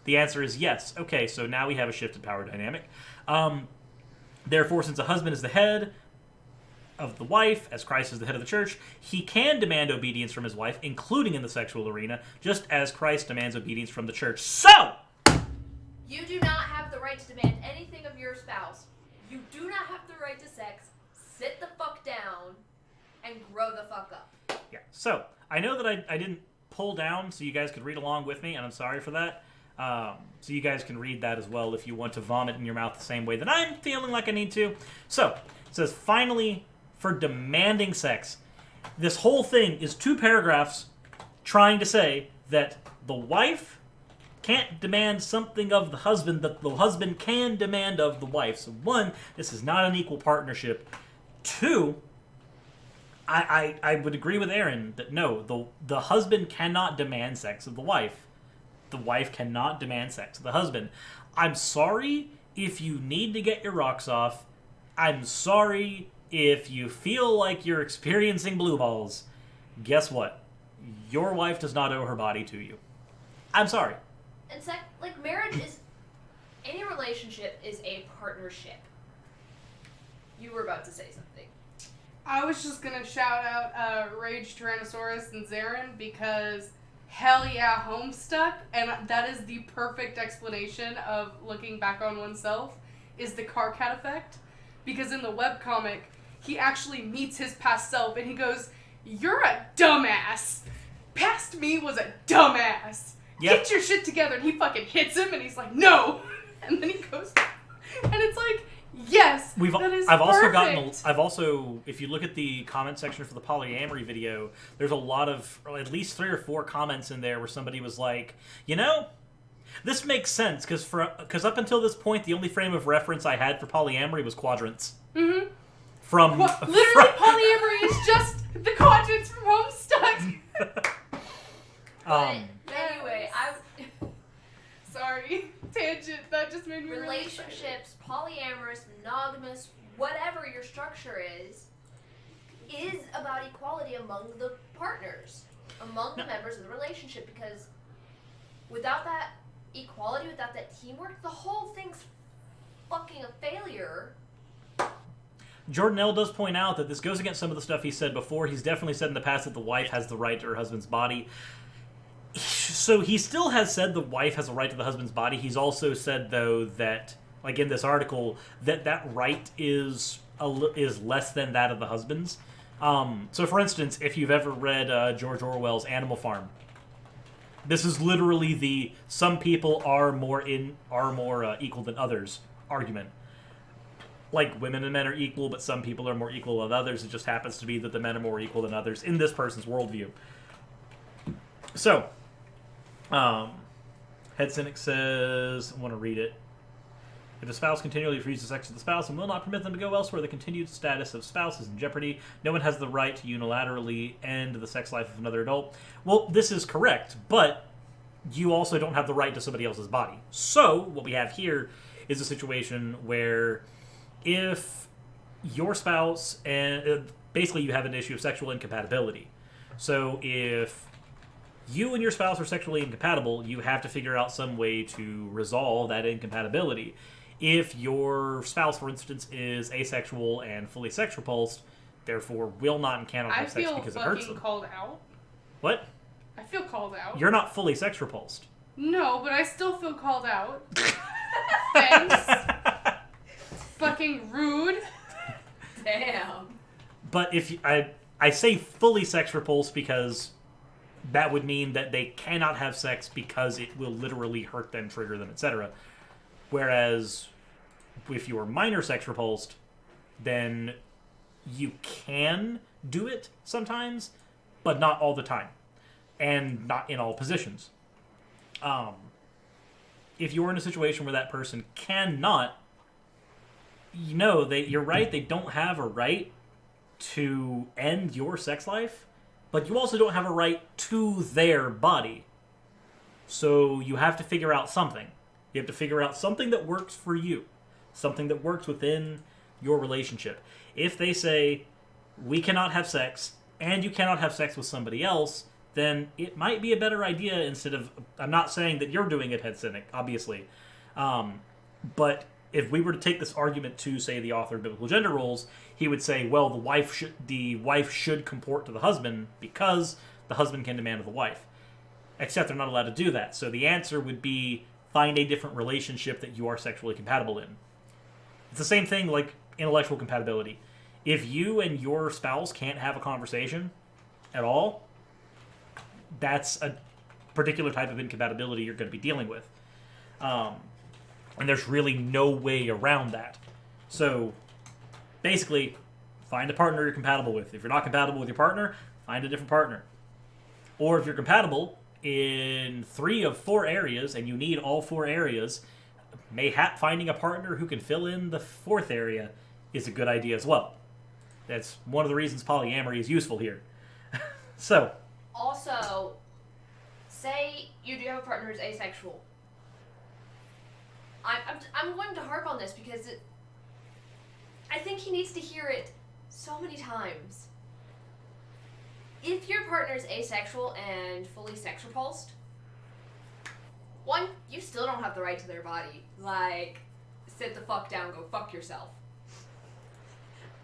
The answer is yes. Okay, so now we have a shifted power dynamic. Therefore, since a husband is the head of the wife, as Christ is the head of the church, he can demand obedience from his wife, including in the sexual arena, just as Christ demands obedience from the church. So! You do not have the right to demand anything of your spouse. You do not have the right to sex. Sit the fuck down and grow the fuck up. Yeah, so I know that I didn't pull down so you guys could read along with me, and I'm sorry for that. So you guys can read that as well if you want to vomit in your mouth the same way that I'm feeling like I need to. So, it says, finally, for demanding sex. This whole thing is 2 paragraphs trying to say that the wife can't demand something of the husband that the husband can demand of the wife. So 1, this is not an equal partnership. 2, I would agree with Aerin that no, the husband cannot demand sex of the wife. The wife cannot demand sex of the husband. I'm sorry if you need to get your rocks off. I'm sorry if you feel like you're experiencing blue balls. Guess what? Your wife does not owe her body to you. I'm sorry. And like, marriage is... Any relationship is a partnership. You were about to say something. I was just gonna shout out Rage Tyrannosaurus and Zarin because hell yeah, Homestuck, and that is the perfect explanation of looking back on oneself, is the car cat effect. Because in the webcomic, he actually meets his past self and he goes, "You're a dumbass. Past me was a dumbass. Yep. Get your shit together." And he fucking hits him and he's like, "No." And then he goes, and it's like, yes, that is perfect. I've also, if you look at the comment section for the polyamory video, there's a lot of, or at least 3 or 4 comments in there where somebody was like, you know, this makes sense, because up until this point, the only frame of reference I had for polyamory was quadrants. Mm-hmm. Literally, polyamory is just the quadrants from Homestuck. Anyway, Sorry, tangent. That just made me relationships, polyamorous, monogamous, whatever your structure is about equality among the partners, among the members of the relationship. Because without that equality, without that teamwork, the whole thing's fucking a failure. Jordan L. does point out that this goes against some of the stuff he said before. He's definitely said in the past that the wife has the right to her husband's body. So he still has said the wife has a right to the husband's body. He's also said, though, that, like in this article, that right is less than that of the husband's. So, for instance, if you've ever read George Orwell's Animal Farm, this is literally the some people are more equal than others argument. Like, women and men are equal, but some people are more equal than others. It just happens to be that the men are more equal than others in this person's worldview. So, Head Cynic says, I want to read it. If a spouse continually refuses sex with the spouse and will not permit them to go elsewhere, the continued status of spouse is in jeopardy. No one has the right to unilaterally end the sex life of another adult. Well, this is correct, but you also don't have the right to somebody else's body. So, what we have here is a situation where if your spouse, and basically you have an issue of sexual incompatibility. So, if you and your spouse are sexually incompatible, you have to figure out some way to resolve that incompatibility. If your spouse, for instance, is asexual and fully sex repulsed, therefore will not and cannot have sex because it hurts them. I feel fucking called out. What? I feel called out. You're not fully sex repulsed. No, but I still feel called out. Thanks. Fucking rude. Damn. But if I say fully sex repulsed because that would mean that they cannot have sex because it will literally hurt them, trigger them, etc. Whereas if you are minor sex repulsed, then you can do it sometimes, but not all the time, and not in all positions. If you're in a situation where that person cannot, you're right, they don't have a right to end your sex life, but you also don't have a right to their body. So you have to figure out something. You have to figure out something that works for you, something that works within your relationship. If they say, we cannot have sex, and you cannot have sex with somebody else, then it might be a better idea instead of... I'm not saying that you're doing it, Head Cynic, obviously. But if we were to take this argument to, say, the author of Biblical Gender Roles, he would say, well, the wife should comport to the husband because the husband can demand of the wife. Except they're not allowed to do that. So the answer would be find a different relationship that you are sexually compatible in. It's the same thing like intellectual compatibility. If you and your spouse can't have a conversation at all, that's a particular type of incompatibility you're going to be dealing with. And there's really no way around that. So, basically, find a partner you're compatible with. If you're not compatible with your partner, find a different partner. Or if you're compatible in 3 of 4 areas, and you need all 4 areas, mayhap finding a partner who can fill in the 4th area is a good idea as well. That's one of the reasons polyamory is useful here. So... Also, say you do have a partner who's asexual. I'm going to harp on this because I think he needs to hear it so many times. If your partner is asexual and fully sex repulsed, 1, you still don't have the right to their body. Like, sit the fuck down, go fuck yourself.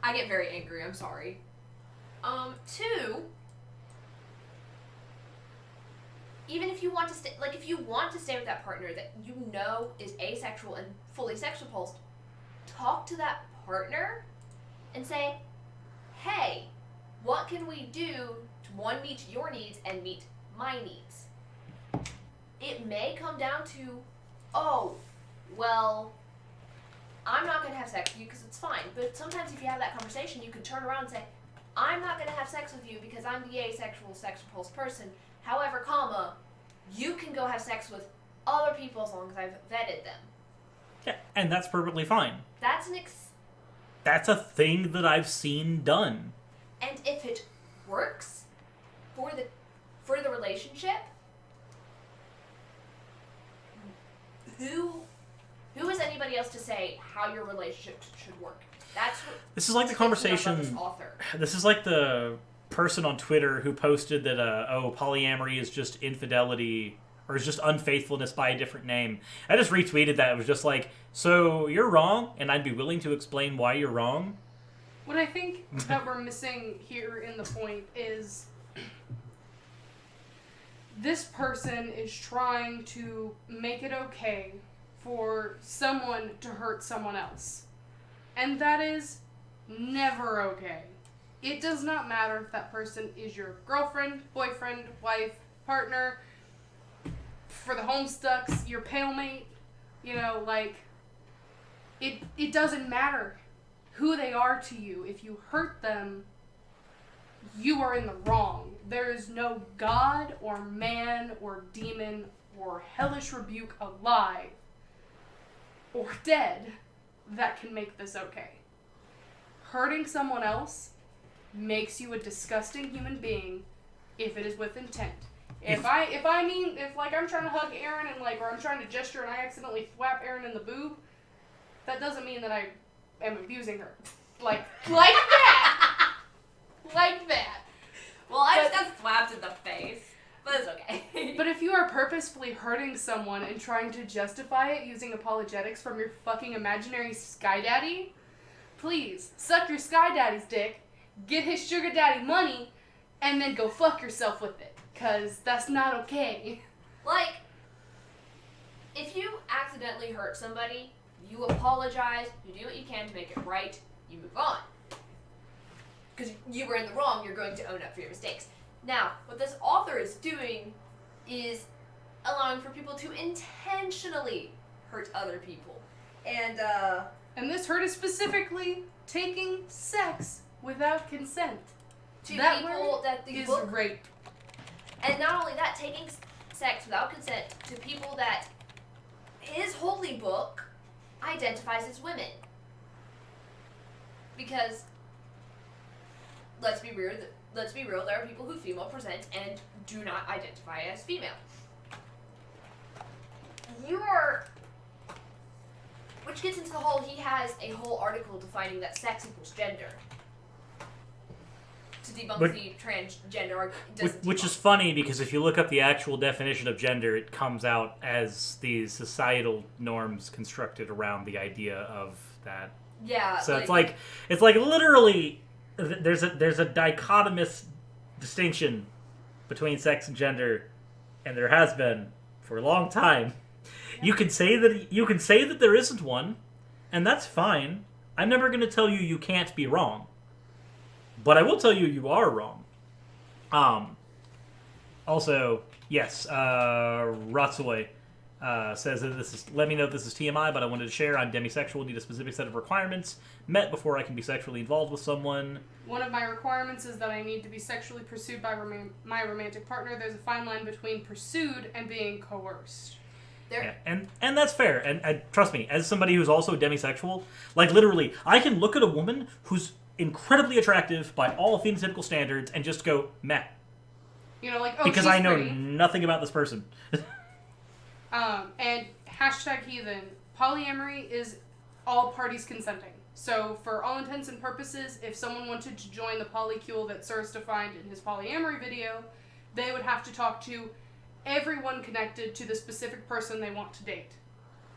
I get very angry, I'm sorry. 2, even if you want to stay, like if you want to stay with that partner that you know is asexual and fully sex repulsed, talk to that partner and say, hey, what can we do to, 1, meet your needs and meet my needs? It may come down to, oh, well, I'm not going to have sex with you because it's fine. But sometimes if you have that conversation, you can turn around and say, I'm not going to have sex with you because I'm the asexual, sex repulsed person. However, comma, you can go have sex with other people as long as I've vetted them. Yeah, and that's perfectly fine. That's That's a thing that I've seen done. And if it works for the relationship, who is anybody else to say how your relationship should work? That's what, this is like the conversation. This is like the person on Twitter who posted that polyamory is just infidelity, or is just unfaithfulness by a different name. I just retweeted that. It was just like, so you're wrong, and I'd be willing to explain why you're wrong. What I think that we're missing here in the point is this person is trying to make it okay for someone to hurt someone else. And that is never okay. It does not matter if that person is your girlfriend, boyfriend, wife, partner, for the Homestucks, your pale mate, you know, like, it doesn't matter who they are to you. If you hurt them, you are in the wrong. There is no god or man or demon or hellish rebuke alive or dead that can make this okay. Hurting someone else makes you a disgusting human being if it is with intent. If I'm trying to hug Aerin and or I'm trying to gesture and I accidentally thwap Aerin in the boob, that doesn't mean that I am abusing her. Like that. Like that. Well, I just got thwapped in the face, but it's okay. But if you are purposefully hurting someone and trying to justify it using apologetics from your fucking imaginary sky daddy, please suck your sky daddy's dick, get his sugar daddy money, and then go fuck yourself with it. 'Cause that's not okay. Like, if you accidentally hurt somebody, you apologize, you do what you can to make it right, you move on. Because you were in the wrong, you're going to own up for your mistakes. Now, what this author is doing is allowing for people to intentionally hurt other people. And this hurt is specifically taking sex without consent. To that people that the is book... rape. And not only that, taking sex without consent to people that his holy book identifies as women. Because, let's be real, there are people who female present and do not identify as female. Which gets into the whole, he has a whole article defining that sex equals gender. To debunk the transgender argument. Which is funny, because if you look up the actual definition of gender, it comes out as these societal norms constructed around the idea of that. Yeah. So it's like literally there's a dichotomous distinction between sex and gender, and there has been for a long time. You can say that there isn't one, and that's fine. I'm never going to tell you you can't be wrong. But I will tell you, you are wrong. Also, yes, Raziel says that this is. Let me know if this is TMI, but I wanted to share. I'm demisexual. Need a specific set of requirements met before I can be sexually involved with someone. One of my requirements is that I need to be sexually pursued by my romantic partner. There's a fine line between pursued and being coerced. Yeah, and that's fair. And trust me, as somebody who's also demisexual, like literally, I can look at a woman who's incredibly attractive by all phenotypical standards and just go meh. You know, like, oh, because she's I know pretty. nothing about this person. And #heathen, polyamory is all parties consenting. So for all intents and purposes, if someone wanted to join the polycule that Sir's defined in his polyamory video, they would have to talk to everyone connected to the specific person they want to date.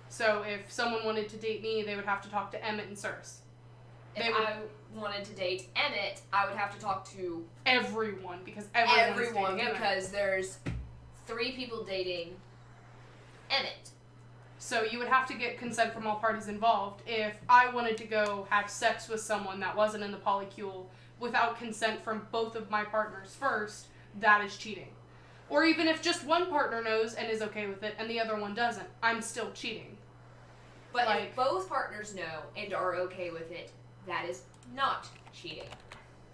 So if someone wanted to date me, they would have to talk to Emmett and Sirs. I wanted to date Emmett, I would have to talk to everyone, because everyone because there's 3 people dating Emmett. So you would have to get consent from all parties involved. If I wanted to go have sex with someone that wasn't in the polycule without consent from both of my partners first, that is cheating. Or even if just one partner knows and is okay with it and the other one doesn't, I'm still cheating. But if both partners know and are okay with it, that is not cheating.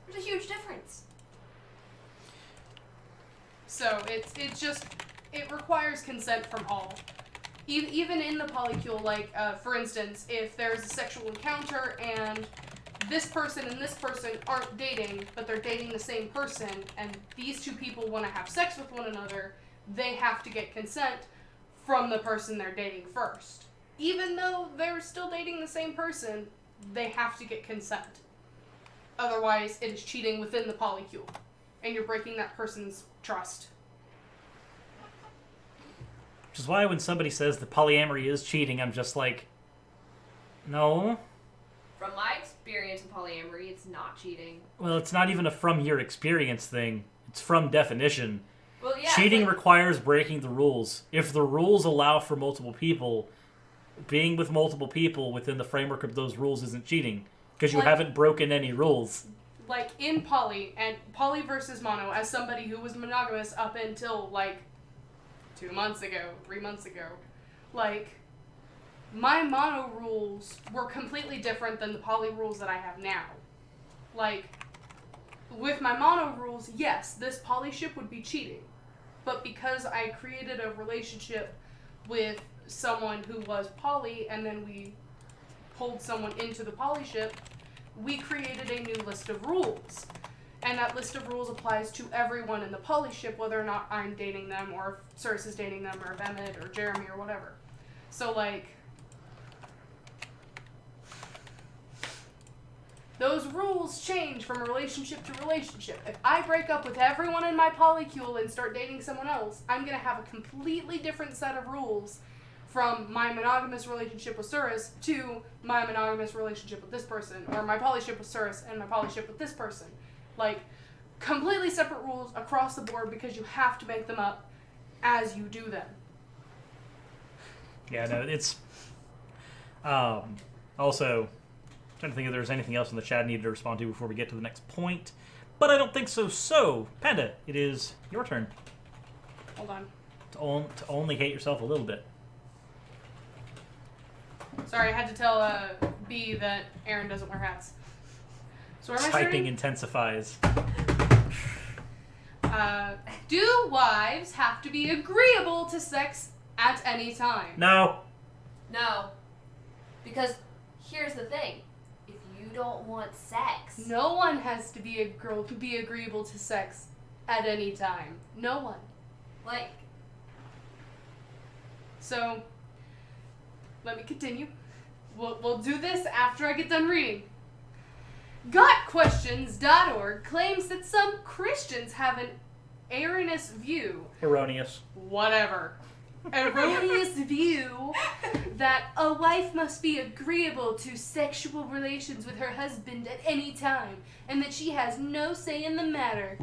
There's a huge difference. So it requires consent from all. Even in the polycule, like, for instance, if there's a sexual encounter and this person and this person aren't dating, but they're dating the same person, and these 2 people want to have sex with one another, they have to get consent from the person they're dating first. Even though they're still dating the same person, they have to get consent. Otherwise, it is cheating within the polycule, and you're breaking that person's trust. Which is why when somebody says that polyamory is cheating, I'm just like, no. From my experience in polyamory, it's not cheating. Well, it's not even a from your experience thing. It's from definition. Well, yeah. Cheating requires breaking the rules. If the rules allow for multiple people, being with multiple people within the framework of those rules isn't cheating. Because you haven't broken any rules. Like, in poly, and poly versus mono, as somebody who was monogamous up until, like, 2 months ago, 3 months ago, like, my mono rules were completely different than the poly rules that I have now. Like, with my mono rules, yes, this poly ship would be cheating. But because I created a relationship with someone who was poly, and then we pulled someone into the poly ship, we created a new list of rules. And that list of rules applies to everyone in the poly ship, whether or not I'm dating them, or if Circe is dating them, or if Emmett, or Jeremy, or whatever. So, like, those rules change from relationship to relationship. If I break up with everyone in my polycule and start dating someone else, I'm going to have a completely different set of rules from my monogamous relationship with Circe to my monogamous relationship with this person, or my polyship with Circe and my polyship with this person. Like, completely separate rules across the board because you have to make them up as you do them. Yeah, no, it's... also, I'm trying to think if there's anything else in the chat I needed to respond to before we get to the next point. But I don't think so. So, Panda, it is your turn. Hold on. To only hate yourself a little bit. Sorry, I had to tell B that Aerin doesn't wear hats. So where am I Typing starting? intensifies. Do wives have to be agreeable to sex at any time? No. No. Because here's the thing. If you don't want sex... No one has to be agreeable to sex at any time. No one. Like... So, let me continue. We'll do this after I get done reading. GotQuestions.org claims that some Christians have an erroneous view. Erroneous. Whatever. Erroneous view that a wife must be agreeable to sexual relations with her husband at any time, and that she has no say in the matter.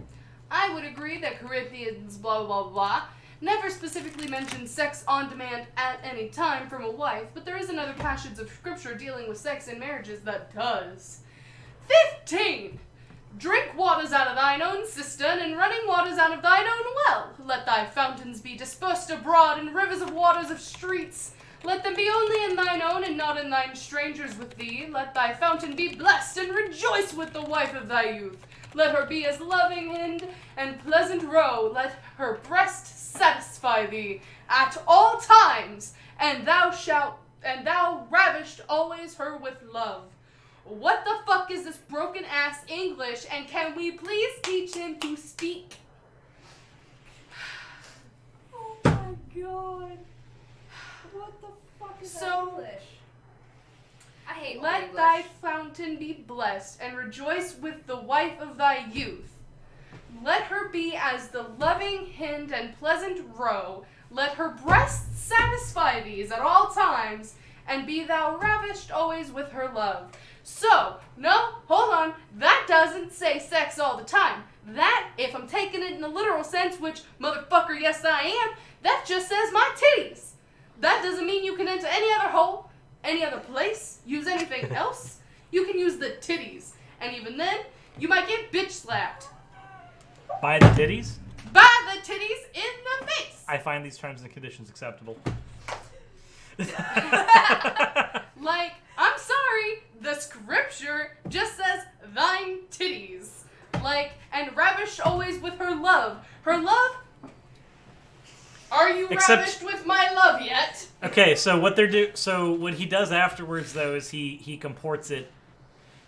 I would agree that Corinthians blah blah blah never specifically mentions sex on demand at any time from a wife, but there is another passage of scripture dealing with sex in marriages that does. 15. Drink waters out of thine own cistern, and running waters out of thine own well. Let thy fountains be dispersed abroad in rivers of waters of streets. Let them be only in thine own, and not in thine strangers with thee. Let thy fountain be blessed, and rejoice with the wife of thy youth. Let her be as loving hind and pleasant roe. Let her breast satisfy thee at all times, and thou ravished always her with love. What the fuck is this broken ass English, and can we please teach him to speak? Oh my god. What the fuck is that English? I hate Let English. thy fountain be blessed, and rejoice with the wife of thy youth. Let her be as the loving hind and pleasant roe. Let her breasts satisfy thee at all times, and be thou ravished always with her love. So, no, hold on, that doesn't say sex all the time. That, if I'm taking it in the literal sense, which, motherfucker, yes I am, that just says my titties. That doesn't mean you can enter any other hole, any other place, use anything else. You can use the titties. And even then, you might get bitch slapped. By the titties? By the titties in the face. I find these terms and conditions acceptable. Like, I'm sorry, the scripture just says thine titties. Like, and ravished always with her love. Her love? Are you ravished with my love yet? Okay, so what he does afterwards though is he comports it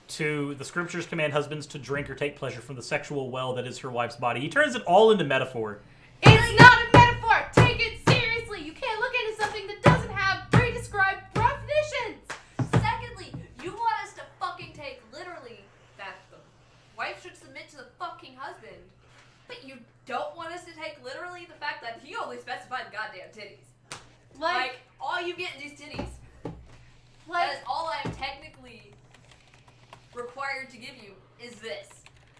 to the scriptures command husbands to drink or take pleasure from the sexual well that is her wife's body. He turns it all into metaphor. It's not a metaphor. Take it seriously. You can't look into something that doesn't have pre-described definitions. Secondly, you want us to fucking take literally that the wife should submit to the fucking husband, but you don't want us to take literally the fact that he only specified goddamn titties. Like, all you get in these titties. That is all I am technically required to give you is this.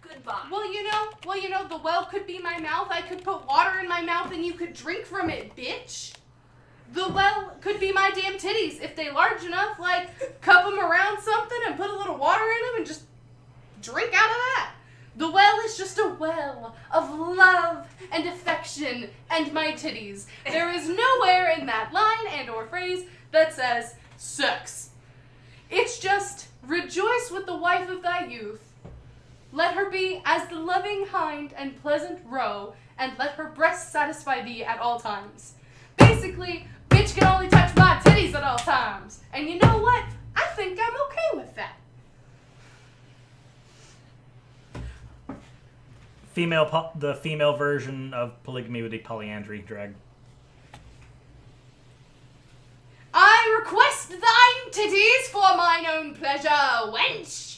Goodbye. Well, you know, the well could be my mouth. I could put water in my mouth and you could drink from it, bitch. The well could be my damn titties if they large enough. Like, cup them around something and put a little water in them and just drink out of that. The well is just a well of love and affection and my titties. There is nowhere in that line and or phrase that says sex. It's just rejoice with the wife of thy youth. Let her be as the loving hind and pleasant roe, and let her breasts satisfy thee at all times. Basically, bitch can only touch my titties at all times. And you know what? I think I'm okay with that. The female version of polygamy would be polyandry, drag. I request thine titties for mine own pleasure, wench.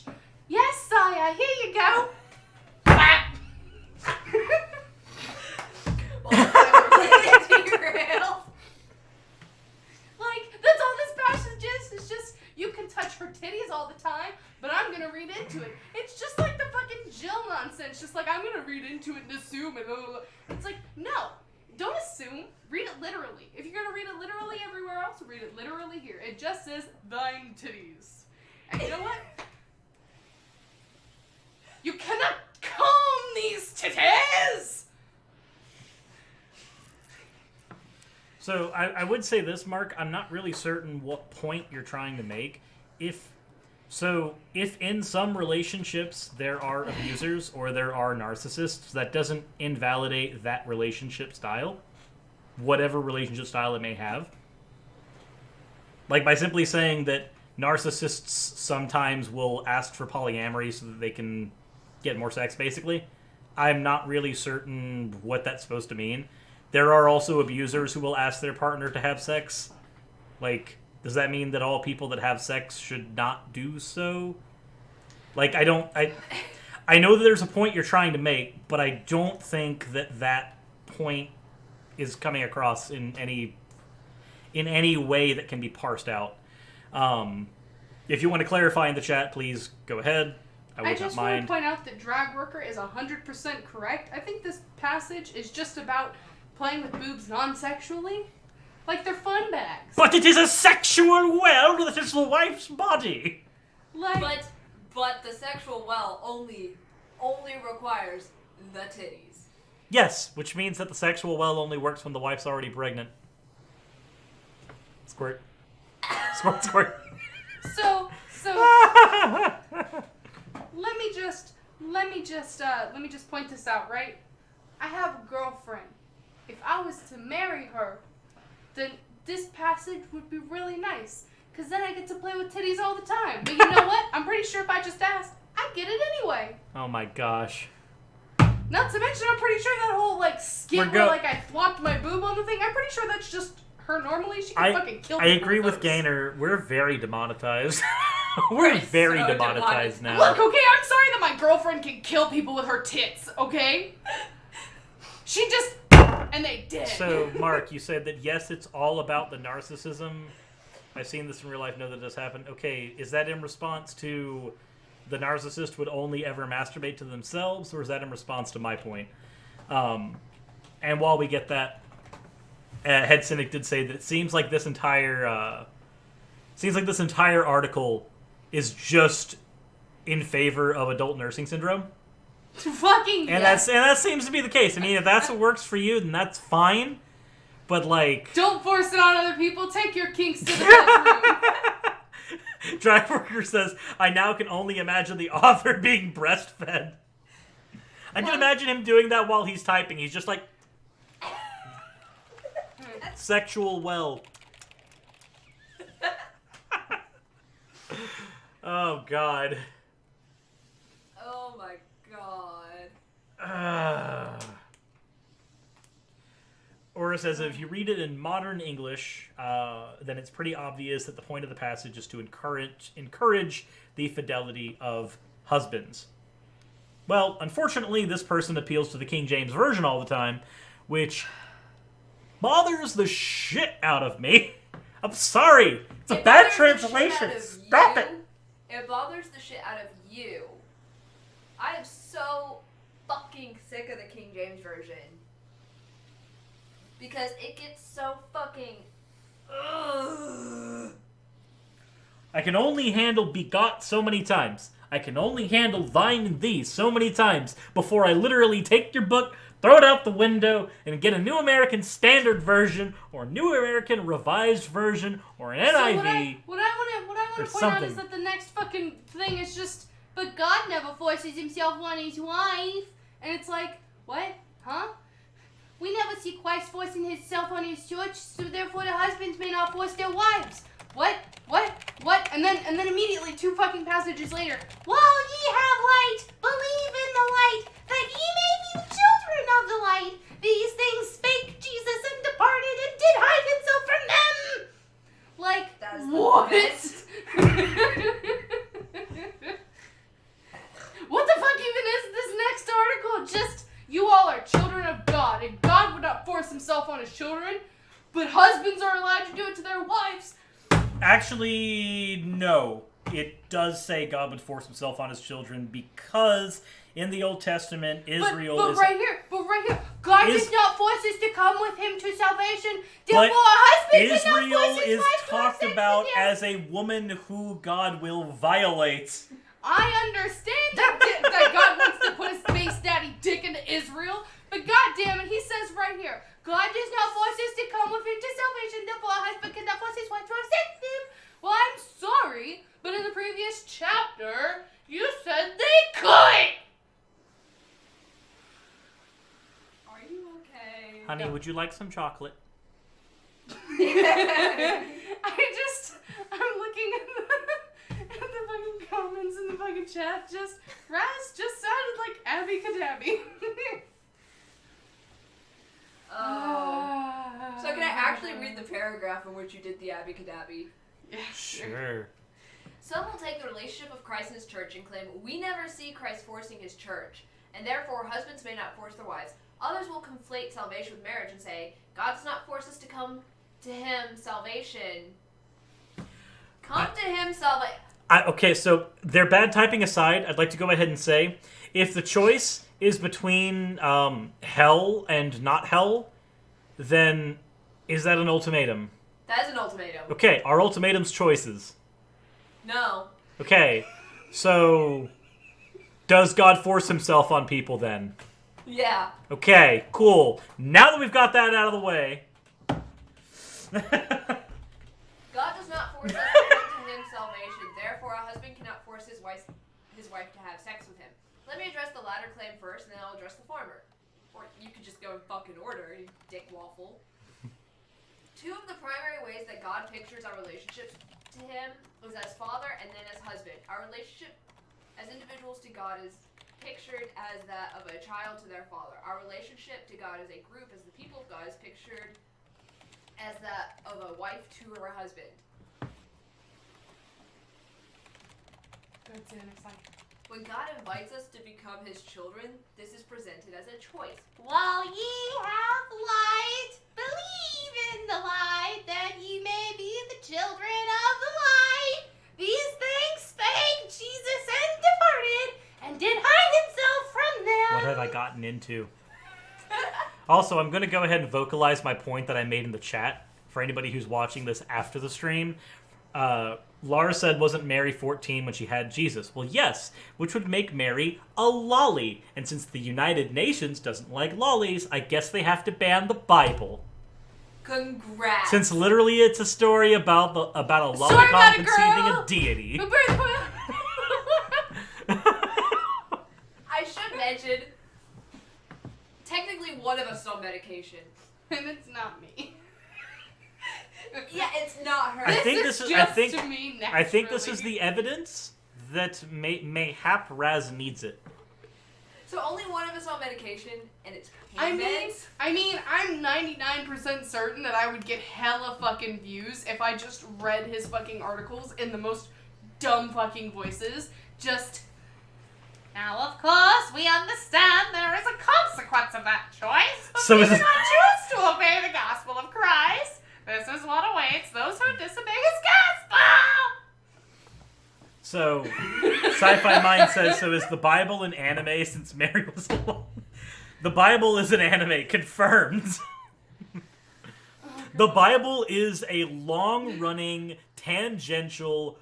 Yes, sire, here you go. Like, that's all this passage is. It's just, you can touch her titties all the time, but I'm gonna read into it. It's just like the fucking Jill nonsense. Just like, I'm gonna read into it and assume and it's like, no. Don't assume. Read it literally. If you're gonna read it literally everywhere else, read it literally here. It just says, thine titties. And you know what? You cannot comb these titties! So I would say this, Mark. I'm not really certain what point you're trying to make. If in some relationships there are abusers or there are narcissists, that doesn't invalidate that relationship style, whatever relationship style it may have. Like, by simply saying that narcissists sometimes will ask for polyamory so that they can get more sex, basically, I'm not really certain what that's supposed to mean. There are also abusers who will ask their partner to have sex. Like, does that mean that all people that have sex should not do so? Like, I know that there's a point you're trying to make, but I don't think that point is coming across in any way that can be parsed out. If you want to clarify in the chat, please go ahead. I just want to point out that drag worker is 100% correct. I think this passage is just about playing with boobs non-sexually. Like, they're fun bags. But it is a sexual well that is the wife's body. Like, but the sexual well only requires the titties. Yes, which means that the sexual well only works when the wife's already pregnant. Squirt. Squirt, squirt. So let me just point this out, right? I have a girlfriend. If I was to marry her, then this passage would be really nice, because then I get to play with titties all the time. But you know what? I'm pretty sure if I just asked, I'd get it anyway. Oh my gosh. Not to mention, I'm pretty sure that whole, like, skit where, like, I flopped my boob on the thing, I'm pretty sure that's just her normally. She can fucking kill people. I agree with Gainer. We're very demonetized. We're very so demonetized now. Look, okay, I'm sorry that my girlfriend can kill people with her tits, okay? She just... and they did. So, Mark, you said that, yes, it's all about the narcissism. I've seen this in real life, know that does happen. Okay, is that in response to the narcissist would only ever masturbate to themselves, or is that in response to my point? And while we get that, Head Cynic did say that it seems like this entire article is just in favor of adult nursing syndrome. Fucking and yes. that seems to be the case. I mean, if that's what works for you, then that's fine. But like, don't force it on other people. Take your kinks to the bedroom. Dragworker says, I now can only imagine the author being breastfed. I can imagine him doing that while he's typing. He's just like, sexual well. Oh, God. Oh, my God. Aura says, if you read it in modern English, then it's pretty obvious that the point of the passage is to encourage the fidelity of husbands. Well, unfortunately, this person appeals to the King James Version all the time, which bothers the shit out of me. I'm sorry. It's a It bad bothers the shit translation. out of Stop you. it. It bothers the shit out of you. I am so fucking sick of the King James Version. Because it gets so fucking... Ugh. I can only handle begot so many times. I can only handle thine and thee so many times before I literally take your book, throw it out the window, and get a New American Standard Version, or a New American Revised Version, or an NIV. What I want or to point out something. is that the next fucking thing is just, but God never forces himself on his wife. And it's like, what? Huh? We never see Christ forcing himself on his church, so therefore the husbands may not force their wives. What? And then immediately 2 fucking passages later, while ye have light, believe in the light, that ye may be the children of the light. These things spake Jesus and departed and did hide himself from them. Like, That is the what? best. What the fuck even is this next article? Just, you all are children of God, and God would not force himself on his children, but husbands are allowed to do it to their wives. Actually, no. It does say God would force himself on his children because in the Old Testament, Israel but is... right here, God Is- does not force us to come with him to salvation. But Therefore, a husband cannot Israel force his is wife to have talked sex about with him. as a woman who God will violate. I understand that God wants to put his space daddy dick into Israel, but God damn it, he says right here, God does not force us to come with him to salvation, therefore a husband cannot force his wife to have sex with him. Well, I'm sorry, but in the previous chapter, you said they could! Are you okay? Honey, would you like some chocolate? I'm looking at the fucking comments in the fucking chat, Raz just sounded like Abby Kadabi. Oh. So can I actually read the paragraph in which you did the Abby Kadabi? Yeah, Sure. Some will take the relationship of Christ and his church and claim, we never see Christ forcing his church, and therefore husbands may not force their wives. Others will conflate salvation with marriage and say, God does not force us to come to him salvation. Come to him salvation. Okay, so their bad typing aside, I'd like to go ahead and say, if the choice is between hell and not hell, then is that an ultimatum? That is an ultimatum. Okay, are ultimatums choices? No. Okay, so does God force himself on people then? Yeah. Okay, cool. Now that we've got that out of the way... God does not force us to come to him salvation. Therefore, a husband cannot force his wife to have sex with him. Let me address the latter claim first, and then I'll address the former. Or you could just go in fucking order, you dick waffle. 2 of the primary ways that God pictures our relationships to him is as father and then as husband. Our relationship as individuals to God is pictured as that of a child to their father. Our relationship to God as a group, as the people of God, is pictured as that of a wife to her husband. That's it, it's like, When God invites us to become his children, this is presented as a choice. while ye have light, believe in the light, that ye may be the children of the light. These things spake Jesus and departed, and did hide himself from them. What have I gotten into? Also, I'm going to go ahead and vocalize my point that I made in the chat for anybody who's watching this after the stream. Laura said, wasn't Mary 14 when she had Jesus? Well, yes, which would make Mary a lolly. And since the United Nations doesn't like lollies, I guess they have to ban the Bible. Congrats. Since literally it's a story about a Story lollipop about a conceiving girl a deity. I should mention, technically one of us is on medication. And it's not me. Yeah, it's not her. I think this this is is- just I think- to me naturally. I think this is the evidence that mayhap Raz needs it. So only one of us on medication, and it's I pain mean, meds? I'm 99% certain that I would get hella fucking views if I just read his fucking articles in the most dumb fucking voices. Just, now of course we understand there is a consequence of that choice, but So we is do it- not choose to obey the gospel of This is what awaits those who disobey his gospel! So, Sci-Fi Mind says, so is the Bible an anime since Mary was alone? The Bible is an anime, confirmed. The Bible is a long-running, tangential,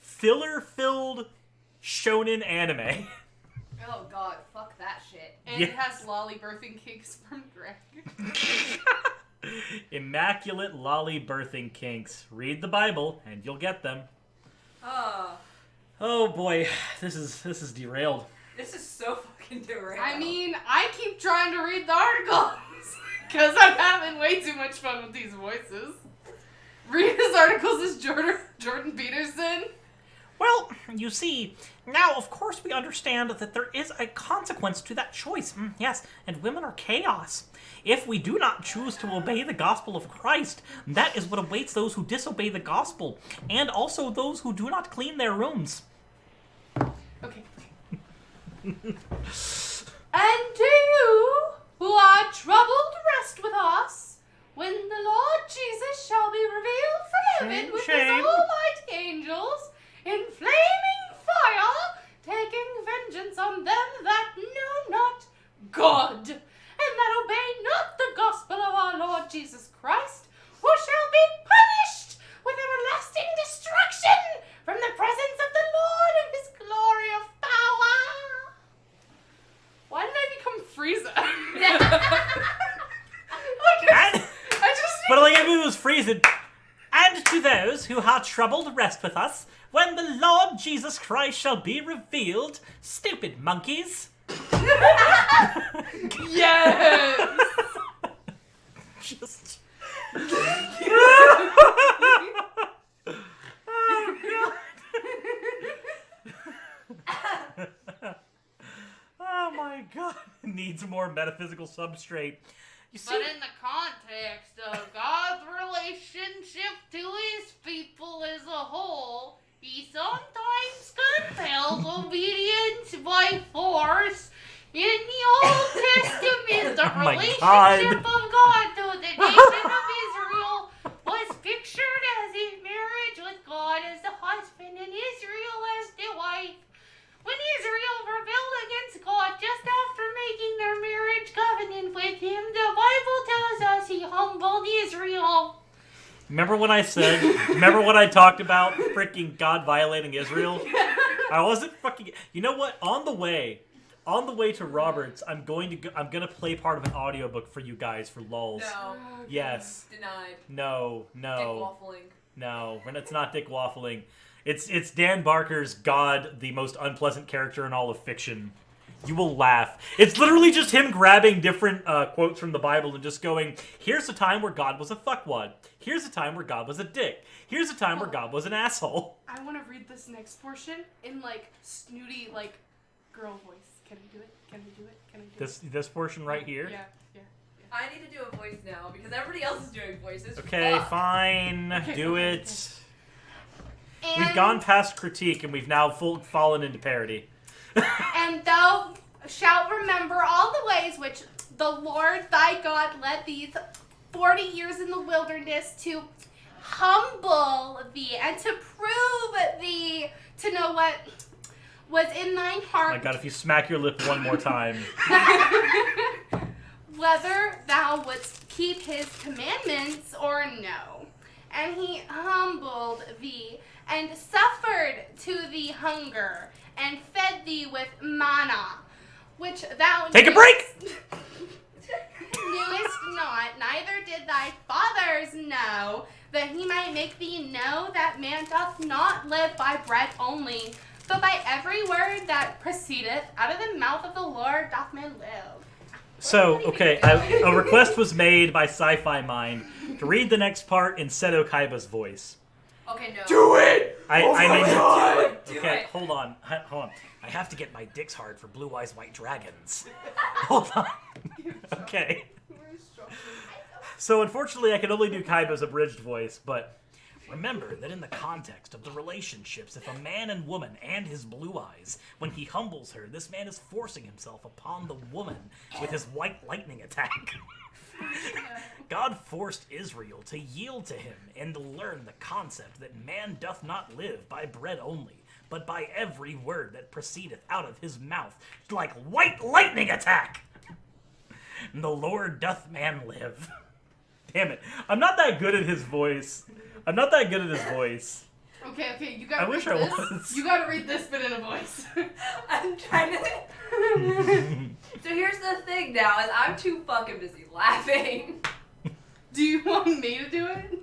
filler-filled shonen anime. Oh god, fuck that shit. And it has lolly birthing kinks from Greg. Immaculate lolly birthing kinks. Read the Bible, and you'll get them. Oh boy, this is derailed. This is so fucking derailed. I mean, I keep trying to read the articles because I'm having way too much fun with these voices. Read his articles as Jordan Peterson. Well, you see, now of course we understand that there is a consequence to that choice. Yes, and women are chaos. If we do not choose to obey the gospel of Christ, that is what awaits those who disobey the gospel, and also those who do not clean their rooms. Okay. And do you, who are troubled, rest with us, when the Lord Jesus shall be revealed from heaven with his Shame. almighty angels, in flaming fire, taking vengeance on them that know not God, and that obey not the gospel of our Lord Jesus Christ, who shall be punished with everlasting destruction from the presence of the Lord and his glory of power. Why did I become Frieza? But all I gotta do was freeze it. And to those who are troubled, rest with us, when the Lord Jesus Christ shall be revealed, stupid monkeys. Yes! Just... Oh my god. Needs more metaphysical substrate. You see, But in the context of God's relationship to his people as a whole, he sometimes compels obedience by force. In the Old Testament, the Oh my relationship God. of God to the nation of Israel was pictured as a marriage with God as the husband and Israel as the wife. When Israel rebelled against God just after making their marriage covenant with him, the Bible tells us he humbled Israel. remember what I talked about freaking God violating Israel? I wasn't fucking... You know what? On the way to Roberts, I'm gonna play part of an audiobook for you guys for lulz. No. Yes. Denied. No. Dick waffling. No, and it's not dick waffling. It's Dan Barker's God, the most unpleasant character in all of fiction. You will laugh. It's literally just him grabbing different quotes from the Bible and just going, here's a time where God was a fuckwad. Here's a time where God was a dick. Here's a time where God was an asshole. I want to read this next portion in, like, snooty, like, girl voice. Can I do it? Can I do it? Can I do it? This portion right here? Yeah. I need to do a voice now because everybody else is doing voices. Okay, Fuck. fine. Okay, Do okay, it. And, We've gone past critique and we've now fallen into parody. And thou shalt remember all the ways which the Lord thy God led thee 40 years in the wilderness to humble thee and to prove thee to know what was in thine heart. My God, if you smack your lip one more time. Whether thou wouldst keep his commandments or no. And he humbled thee, and suffered to thee hunger, and fed thee with manna, which thou Take a break! knewest not, neither did thy fathers know, that he might make thee know that man doth not live by bread only, but by every word that proceedeth out of the mouth of the Lord doth man live. So, okay, a request was made by Sci-Fi Mind to read the next part in Seto Kaiba's voice. Okay, no. Do it! I mean, Do okay, it. hold on. I have to get my dicks hard for Blue Eyes White Dragons. Hold on. Okay. So unfortunately, I can only do Kaiba's abridged voice, but remember that in the context of the relationships, if a man and woman and his blue eyes, when he humbles her, this man is forcing himself upon the woman with his white lightning attack. God forced Israel to yield to him and learn the concept that man doth not live by bread only, but by every word that proceedeth out of his mouth, like white lightning attack. And the Lord doth man live. Damn it. I'm not that good at his voice. Okay, you gotta I read wish this. I was. You gotta read this bit in a voice. I'm trying to. So here's the thing now, is I'm too fucking busy laughing. Do you want me to do it?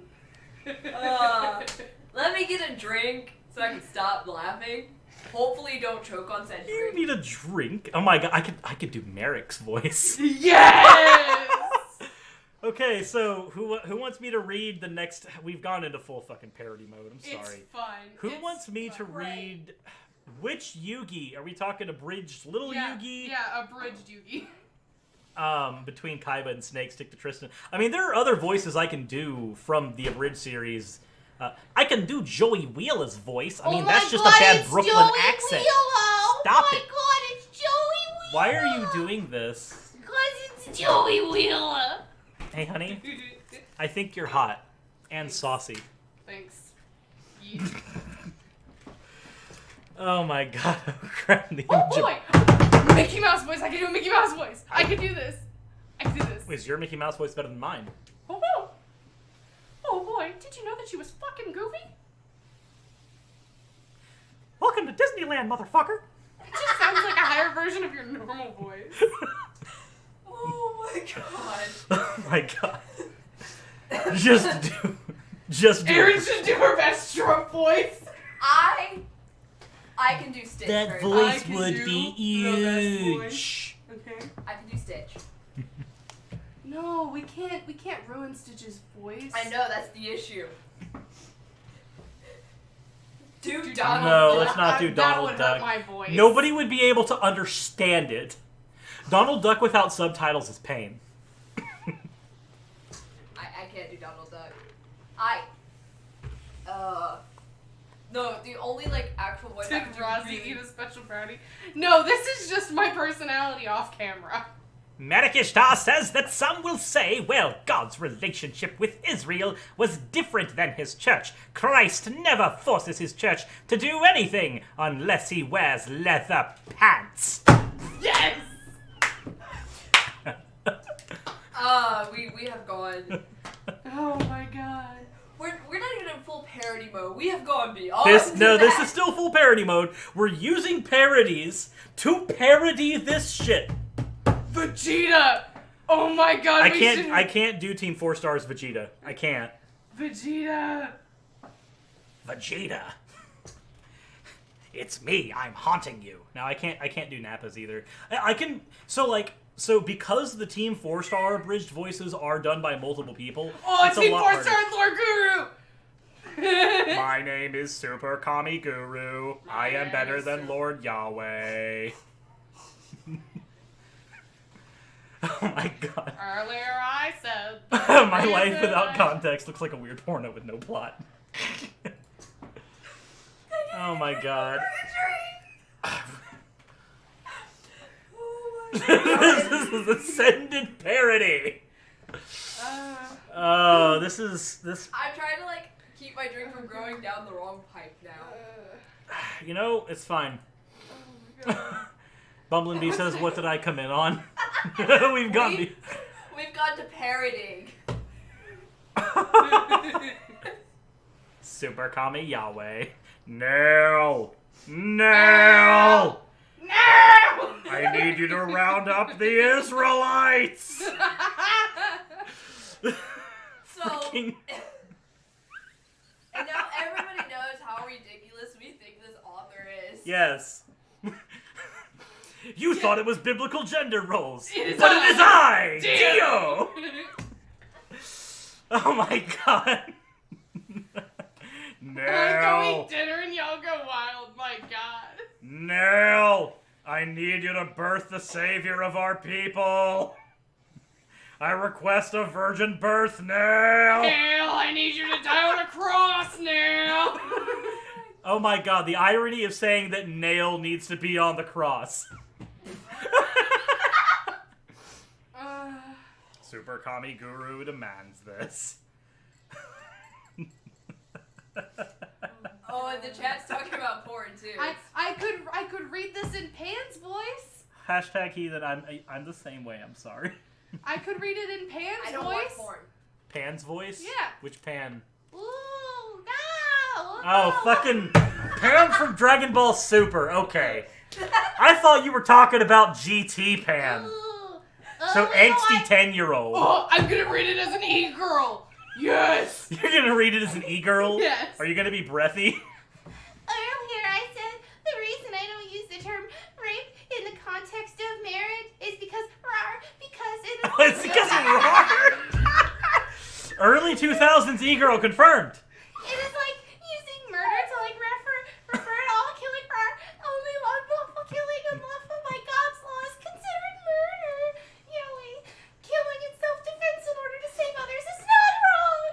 Let me get a drink so I can stop laughing. Hopefully don't choke on said You drink. need a drink? Oh my god, I could do Merrick's voice. Yes! Okay, so who wants me to read the next? We've gone into full fucking parody mode. I'm It's sorry. fine. Who It's wants me to fine. read which Yugi? Are we talking abridged little Yugi? Yeah, abridged Yugi. Between Kaiba and Snake, stick to Tristan. I mean, there are other voices I can do from the abridged series. I can do Joey Wheeler's voice. I mean, that's just a bad Brooklyn accent. Stop it. God, it's Joey Wheeler. Why are you doing this? Because it's Joey Wheeler. Hey, honey, I think you're hot and saucy. Thanks. Yeet. Oh my god, crap. Oh boy! Mickey Mouse voice! I can do a Mickey Mouse voice! I can do this! Is your Mickey Mouse voice better than mine? Oh, oh boy, did you know that she was fucking goofy? Welcome to Disneyland, motherfucker! It just sounds like a higher version of your normal voice. Oh my god. Oh my god. Just do Aerin it. should do her best Trump voice. I can do Stitch. That very voice well. I can would do be the best huge. Okay. I can do Stitch. No, we can't ruin Stitch's voice. I know, that's the issue. Do Dude, Donald No, Duck. let's not do That Donald would Duck. hurt my voice. Nobody would be able to understand it. Donald Duck without subtitles is pain. I can't do Donald Duck. No, the only, like, actual voice I Did can do Razi really... eat a special brownie? No, this is just my personality off camera. Marikishtar says that some will say, well, God's relationship with Israel was different than his church. Christ never forces his church to do anything unless he wears leather pants. Yes! We have gone... Oh my god. We're not even in full parody mode. We have gone beyond This that. is still full parody mode. We're using parodies to parody this shit. Vegeta! Oh my god, I can't do Team 4 Stars Vegeta. I can't. Vegeta! Vegeta. It's me. I'm haunting you. Now I can't do Nappas either. I can so because the Team 4 Star abridged voices are done by multiple people. Oh, it's a Team lot 4 harder. Star Lord Guru! My name is Super Kami Guru. I am name better is than Super- Lord Yahweh. Oh my god. Earlier I said... My life without context looks like a weird porno with no plot. Oh my god. This is an ascended parody. Oh, this. I'm trying to, like, keep my drink from going down the wrong pipe now. You know, it's fine. Oh my god. Bumbling Bee says, "What did I come in on?" We've gone. We've gone to parodying. Super Kami Yahweh. No. No. No! I need you to round up the Israelites. So, Fucking- and now everybody knows how ridiculous we think this author is. Yes. You thought it was biblical gender roles, It is but it is I, Dio. Dio. Oh my god. I'm No. going dinner and y'all go wild, my god. No. I need you to birth the savior of our people. I request a virgin birth now. Hell, I need you to die on a cross now. Oh my god, the irony of saying that Nail needs to be on the cross. Super Kami Guru demands this. Oh, and the chat's talking about porn too. I could read this in Pan's voice. Hashtag heathen. I'm the same way. I'm sorry. I could read it in Pan's I don't voice. want porn. Pan's voice? Yeah. Which Pan? Ooh, no. Oh, fucking Pan from Dragon Ball Super. Okay. I thought you were talking about GT Pan. So angsty 10-year-old. Oh, I'm gonna read it as an e-girl. Yes. You're gonna read it as an e-girl? Yes. Are you gonna be breathy? Earlier I said the reason I don't use the term rape in the context of marriage is because It's because of roar. Early 2000s e-girl confirmed. it is like using murder to like refer to all killing for only unlawful killing unlawful by God's laws considered murder. Killing in self-defense in order to save others is not wrong.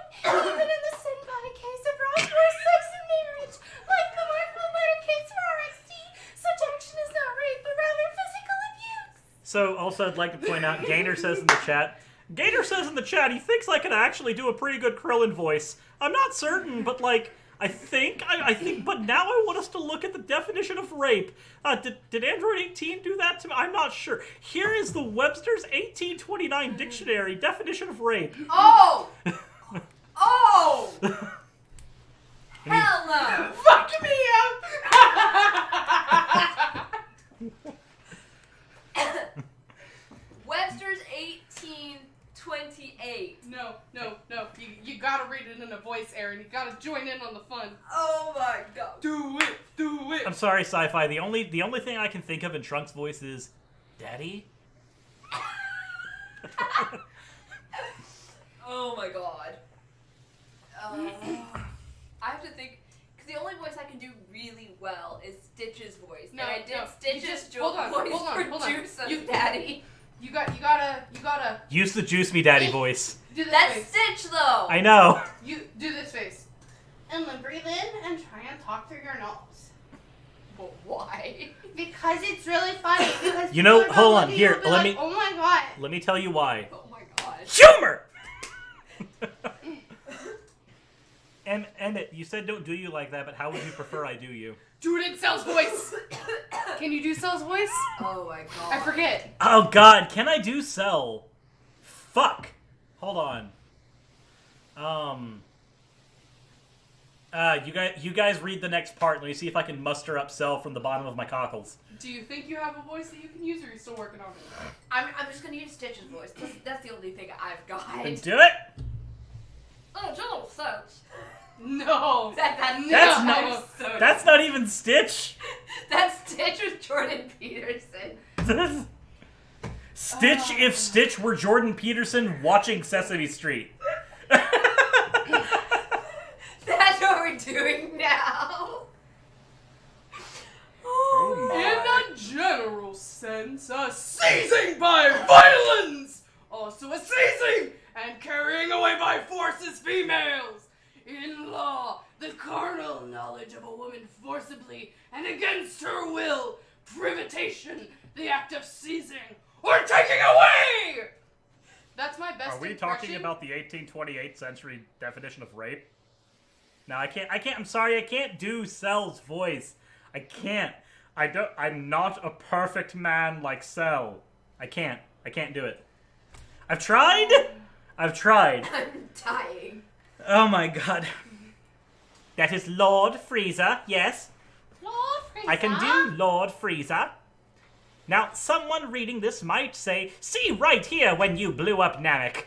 Even in the Senpai case of wrongful sex in marriage, like the Markle murder case for RXT, such action is not rape but rather physical abuse. So, also, I'd like to point out, Gator says in the chat, he thinks I can actually do a pretty good Krillin voice. I'm not certain, but, like, I think, but now I want us to look at the definition of rape. Did Android 18 do that to me? I'm not sure. Here is the Webster's 1829 dictionary definition of rape. Oh! Oh! Hell no! Fuck me up. Webster's 1828. No. You gotta read it in a voice, Aerin. You gotta join in on the fun. Oh my god. Do it. I'm sorry, Sci-Fi. The only thing I can think of in Trunks' voice is, Daddy? Oh my god. I have to think, because the only voice I can do really well is Stitch's voice. No, and I did no. Stitch's You just- voice hold on. for Juice You- Daddy. You gotta Use the Juice Me Daddy voice. do this That's face. Stitch though! I know. You do this face. And then breathe in and try and talk through your nose. But why? Because it's really funny. Because You know, people are gonna hold on, look at here, you and be let like, me- Oh my god. Let me tell you why. Oh my god. Humor! and you said don't do you like that, but how would you prefer I do you? Do it in Cell's voice. Can you do Cell's voice? Oh my god. I forget. Oh god, can I do Cell? Fuck. Hold on. You guys read the next part. Let me see if I can muster up Cell from the bottom of my cockles. Do you think you have a voice that you can use, or are you still working on it? I'm just gonna use Stitch's voice. That's the only thing I've got. Then do it. Oh, Joel, Stitch. No. That's no. That's not even Stitch. That's Stitch with Jordan Peterson. Stitch if Stitch were Jordan Peterson watching Sesame Street. That's what we're doing now. In a general sense, a seizing by violence! Also a seizing and carrying away by force is females! In law, the carnal knowledge of a woman forcibly and against her will, privitation, the act of seizing or taking away! That's my best Are we impression. talking about the 1828th century definition of rape? No, I can't, I'm sorry, I can't do Cell's voice. I can't. I'm not a perfect man like Cell. I can't do it. I've tried! I'm dying. Oh my god. That is Lord Frieza, yes. Lord Frieza. I can do Lord Frieza. Now, someone reading this might say, see right here when you blew up Namek.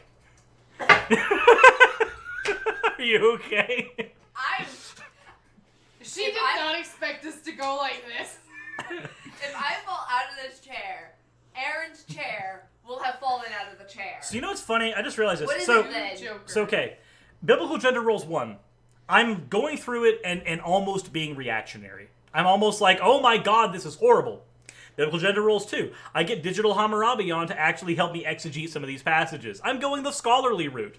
Are you okay? She did not expect us to go like this. If I fall out of this chair, Aaron's chair will have fallen out of the chair. So you know what's funny? I just realized this. What is so, it then? Joker. So, okay. Biblical Gender Roles 1. I'm going through it and almost being reactionary. I'm almost like, oh my god, this is horrible. Biblical Gender Roles 2. I get Digital Hammurabi on to actually help me exegete some of these passages. I'm going the scholarly route.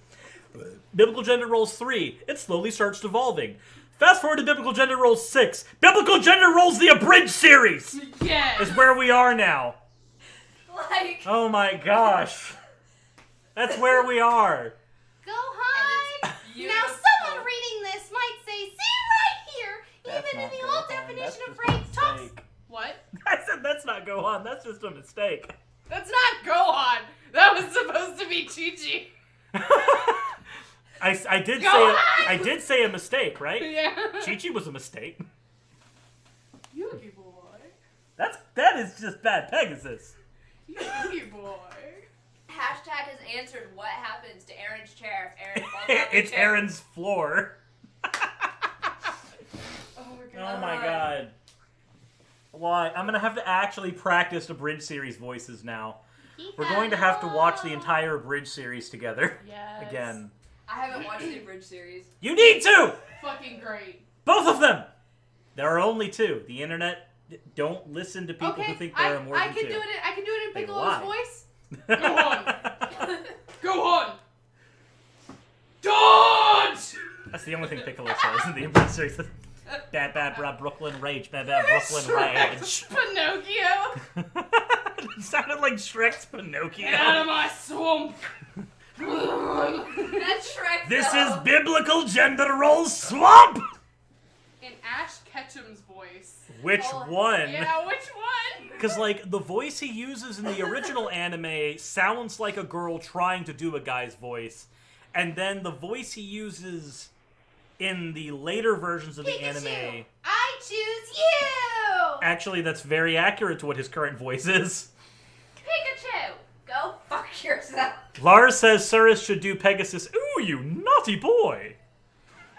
Biblical Gender Roles 3. It slowly starts devolving. Fast forward to Biblical Gender Roles 6. Biblical Gender Roles the Abridged series Yes. is where we are now. Like, Oh my gosh. That's where we are. Gohan! Now Beautiful. someone reading this might say, see right here, That's even in not the Gohan, old that's definition of just a rape talks... mistake. What? I said that's not Gohan. That's just a mistake. That's not Gohan. That was supposed to be Chi-Chi. I did say a mistake, right? Yeah. Chi-Chi was a mistake. Yugi boy. That is just bad Pegasus. Yugi boy. Hashtag has answered what happens to Aaron's chair if Aaron falls off the It's chair. Aaron's floor. Oh Oh my god. Why? I'm gonna have to actually practice the Bridge series voices now. We're going to have to watch the entire Bridge series together. Yes. Again. I haven't watched the Bridge series. You need to! Fucking great. Both of them! There are only two. The internet, don't listen to people who think there are more I than can two. do it. I can do it in They Piccolo's lie. voice. Go on. Go on. Dodge! That's the only thing Piccolo says in the Bridge series. Bad, bad, bad, Brooklyn Rage. Bad, bad, Brooklyn Rage. Pinocchio. It sounded like Shrek's Pinocchio. Get out of my swamp. That's Shrek. This though. is biblical gender role swamp! In Ash Ketchum's voice. Which Oh, one? Yeah, which one? Because, like, the voice he uses in the original anime sounds like a girl trying to do a guy's voice. And then the voice he uses in the later versions of the Pikachu, anime... I choose you! Actually, that's very accurate to what his current voice is. Pikachu. Go fuck yourself. Lars says Cirrus should do Pegasus. Ooh, you naughty boy!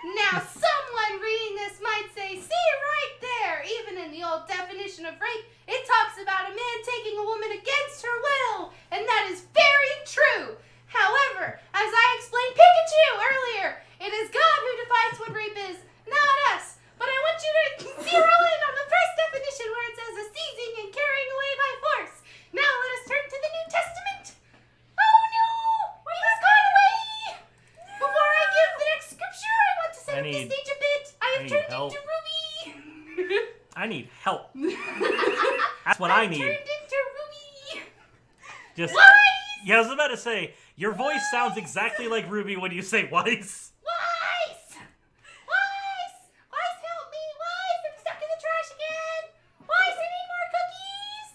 Now, someone reading this might say, see right there, even in the old definition of rape, it talks about a man taking a woman against her will, and that is very true. However, as I explained Pikachu earlier, it is God who defines what rape is, not us. But I want you to zero in on the first definition where it says a seizing and carrying away by force. Now let us turn to the New Testament. Oh no! He's gone away! Before I give the next scripture, I want to set up the stage a bit. I have turned help. into Ruby. I need help. That's what I need. Turned into Ruby. Just... Wise! Yeah, I was about to say, your voice sounds exactly like Ruby when you say Weiss. Wise! Wise! Wise, help me! Wise, I'm stuck in the trash again! Wise, I need more cookies!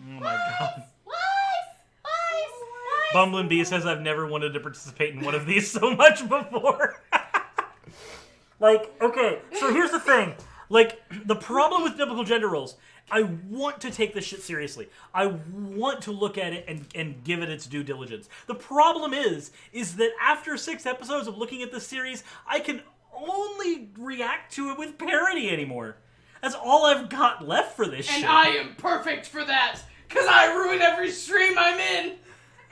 Oh my god. Wise! Wise! Wise! Bumblin' Bee says I've never wanted to participate in one of these so much before. Like, okay, so here's the thing. Like, the problem with biblical gender roles, I want to take this shit seriously. I want to look at it and give it its due diligence. The problem is that after 6 episodes of looking at this series, I can only react to it with parody anymore. That's all I've got left for this shit. And I am perfect for that, because I ruin every stream I'm in!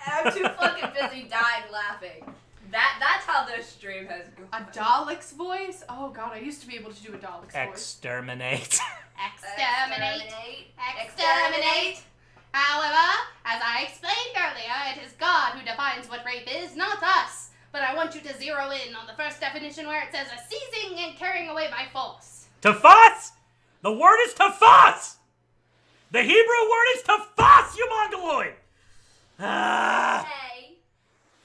I'm too fucking busy dying laughing. That's how this stream has gone. A Dalek's voice? Oh god, I used to be able to do a Dalek's voice. Exterminate. Exterminate! Exterminate! However, as I explained earlier, it is God who defines what rape is, not us. But I want you to zero in on the first definition where it says a seizing and carrying away by force. Tafas! The word is tafas! The Hebrew word is tafas, you mongoloid! Ah, Hey,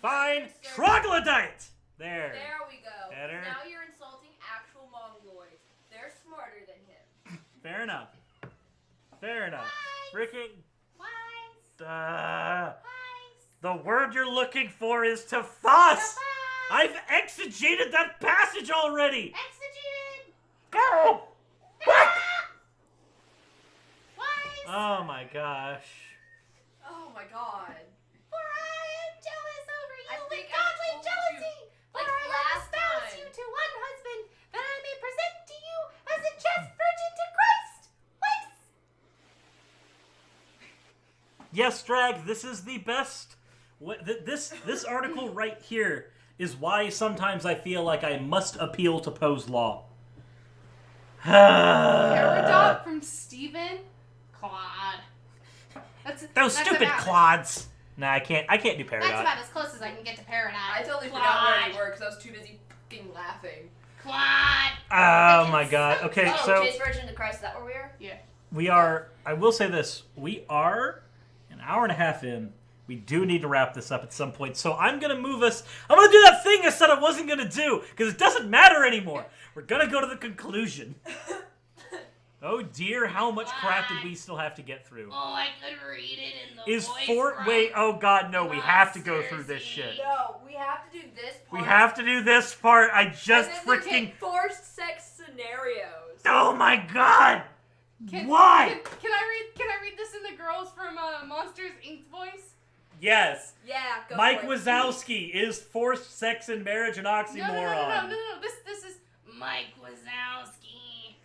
fine. Troglodyte! There. there we go. Better. Now you're insulting actual mongoloids. They're smarter than him. Fair enough. Fair enough. Freaking... Wise! Uh, Wise! the word you're looking for is tafas! Tafas! I've exegeted that passage already! Exegeted! Go! What? Wise! Oh my gosh. Oh my god. For I am jealous over you I with think I godly told you, jealousy. For like, I have last espoused time. you to one husband, that I may present to you as a chaste virgin to Christ. Wise! Yes, Drag, this is the best. This article right here is why sometimes I feel like I must appeal to Poe's law. Peridot from Stephen? Claude. Those stupid clods. Nah, I can't do That's Peridot. about as close as I can get to Peridot. I totally forgot where we were because I was too busy fucking laughing. Claude! Oh my god. Okay, Oh, so Chase Virgin to Christ, is that where we are? Yeah. we are, I will say this, we are an hour and a half in, We do need to wrap this up at some point, so I'm going to move us... I'm going to do that thing I said I wasn't going to do, because it doesn't matter anymore. We're going to go to the conclusion. Oh dear, how much crap did we still have to get through? Oh, I could read it in the Is voice Fort... from Wait, oh god, no, we have to go through this Monsters, shit. No, we have to do this part. We have to do this part. I just and then we freaking... take forced sex scenarios. Oh my god! Can, Why? Can I read this in the girls from Monsters Inc. voice? Yes. Yeah, go Mike for it. Wazowski, is forced sex and marriage an oxymoron? No. This is Mike Wazowski.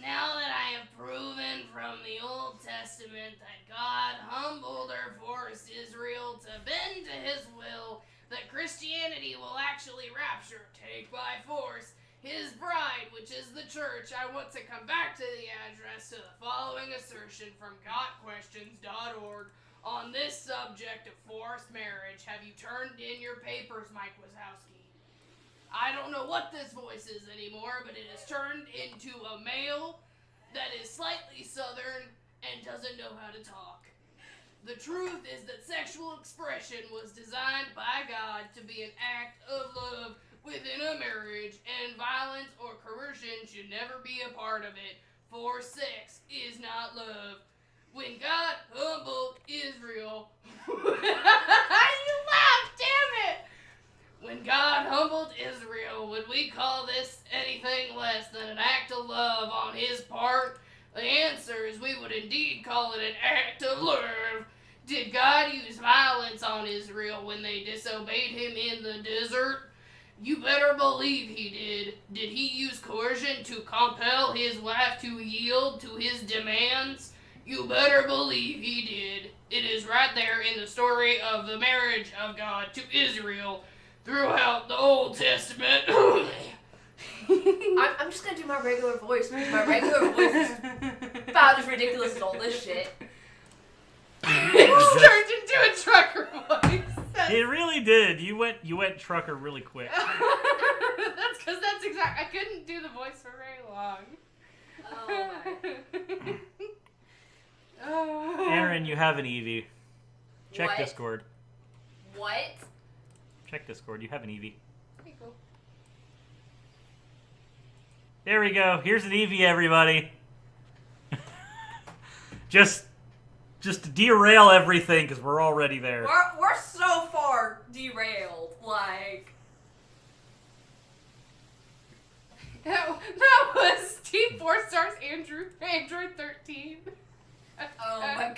Now that I have proven from the Old Testament that God humbled or forced Israel to bend to his will, that Christianity will actually rapture, take by force, his bride, which is the church, I want to come back to the address to the following assertion from gotquestions.org on this subject of forced marriage. Have you turned in your papers, Mike Wazowski? I don't know what this voice is anymore, but it has turned into a male that is slightly southern and doesn't know how to talk. The truth is that sexual expression was designed by God to be an act of love within a marriage, and violence or coercion should never be a part of it, for sex is not love. When God humbled Israel... You laughed, damn it! When God humbled Israel, would we call this anything less than an act of love on his part? The answer is we would indeed call it an act of love. Did God use violence on Israel when they disobeyed him in the desert? You better believe he did. Did he use coercion to compel his wife to yield to his demands? You better believe he did. It is right there in the story of the marriage of God to Israel throughout the Old Testament. I'm just gonna do my regular voice because my regular voice is about as ridiculous as all this shit. It turned into a trucker voice. It really did. You went trucker really quick. That's because that's exact. I couldn't do the voice for very long. Oh my. Oh. Aerin, you have an Eevee. Check What? Discord. What? Check Discord. You have an Eevee. Okay, cool. There we go. Here's an Eevee, everybody. just to derail everything, because we're already there. We're so far derailed. Like. That was Steve 4 Stars Android 13. Oh my god.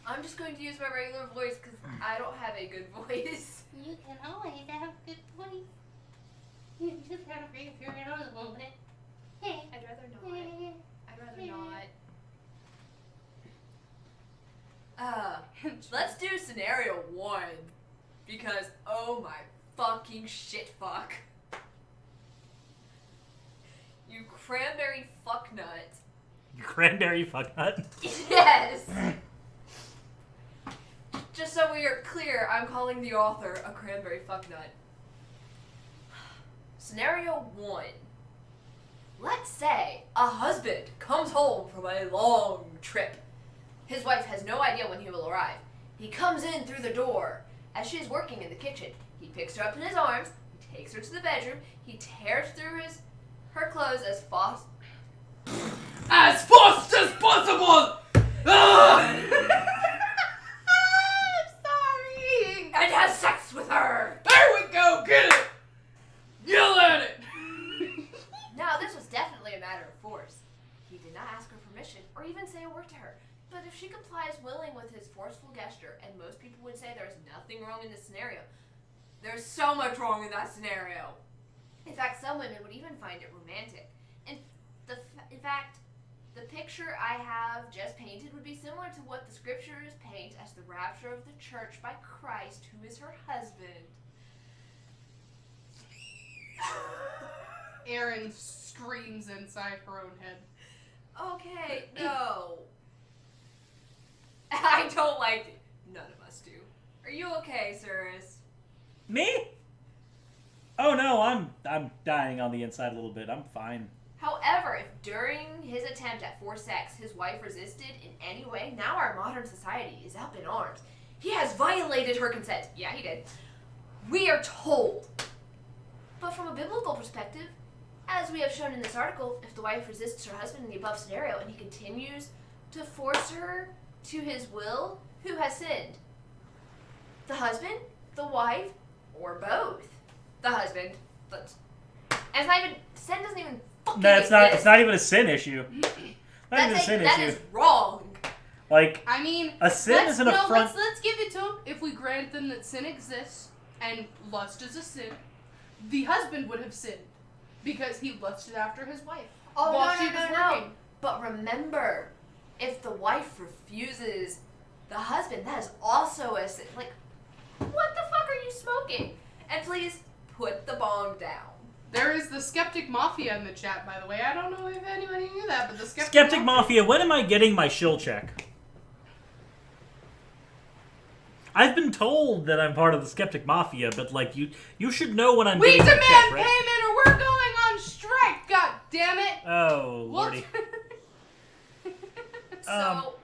I'm just going to use my regular voice because I don't have a good voice. You can always have a good voice. You just gotta breathe through your nose a little bit. Hey. I'd rather not. I'd rather not. Let's do scenario 1. Because, oh my fucking shit fuck. You cranberry fucknut. You cranberry fucknut. Yes! Just so we are clear, I'm calling the author a cranberry fucknut. Scenario 1. Let's say a husband comes home from a long trip. His wife has no idea when he will arrive. He comes in through the door as she is working in the kitchen. He picks her up in his arms, he takes her to the bedroom, he tears through her clothes as fast As fast as possible! Ah! I'm sorry. and has sex with her. There we go! Get it! Yell at it! Now, this was definitely a matter of force. He did not ask her permission or even say a word to her. But if she complies willing with his forceful gesture, and most people would say there's nothing wrong in this scenario, there's so much wrong in that scenario. In fact, some women would even find it romantic. In fact, the picture I have just painted would be similar to what the scriptures paint as the rapture of the church by Christ, who is her husband. Aerin screams inside her own head. Okay, no. I don't like it. None of us do. Are you okay, Cirrus? Me? Oh no, I'm dying on the inside a little bit. I'm fine. However, if during his attempt at forced sex, his wife resisted in any way, now our modern society is up in arms. He has violated her consent. Yeah, he did. We are told. But from a biblical perspective, as we have shown in this article, if the wife resists her husband in the above scenario and he continues to force her to his will, who has sinned? The husband, the wife, or both? The husband. And it's not even, sin doesn't even fucking exist. It's not even a sin issue. Not even a sin that issue. is wrong. Like, I mean, a sin is an affront. Let's give it to him. If we grant them that sin exists and lust is a sin, the husband would have sinned because he lusted after his wife. Oh, while she was no. working. But remember, if the wife refuses the husband, that is also a sin. Like, what the fuck are you smoking? And please put the bong down. There is the Skeptic Mafia in the chat, by the way. I don't know if anybody knew that, but the Skeptic Mafia, when am I getting my shill check? I've been told that I'm part of the Skeptic Mafia, but like you should know when I'm We getting my demand check, right? payment or we're going on strike, god damn it! Oh, lordy. So,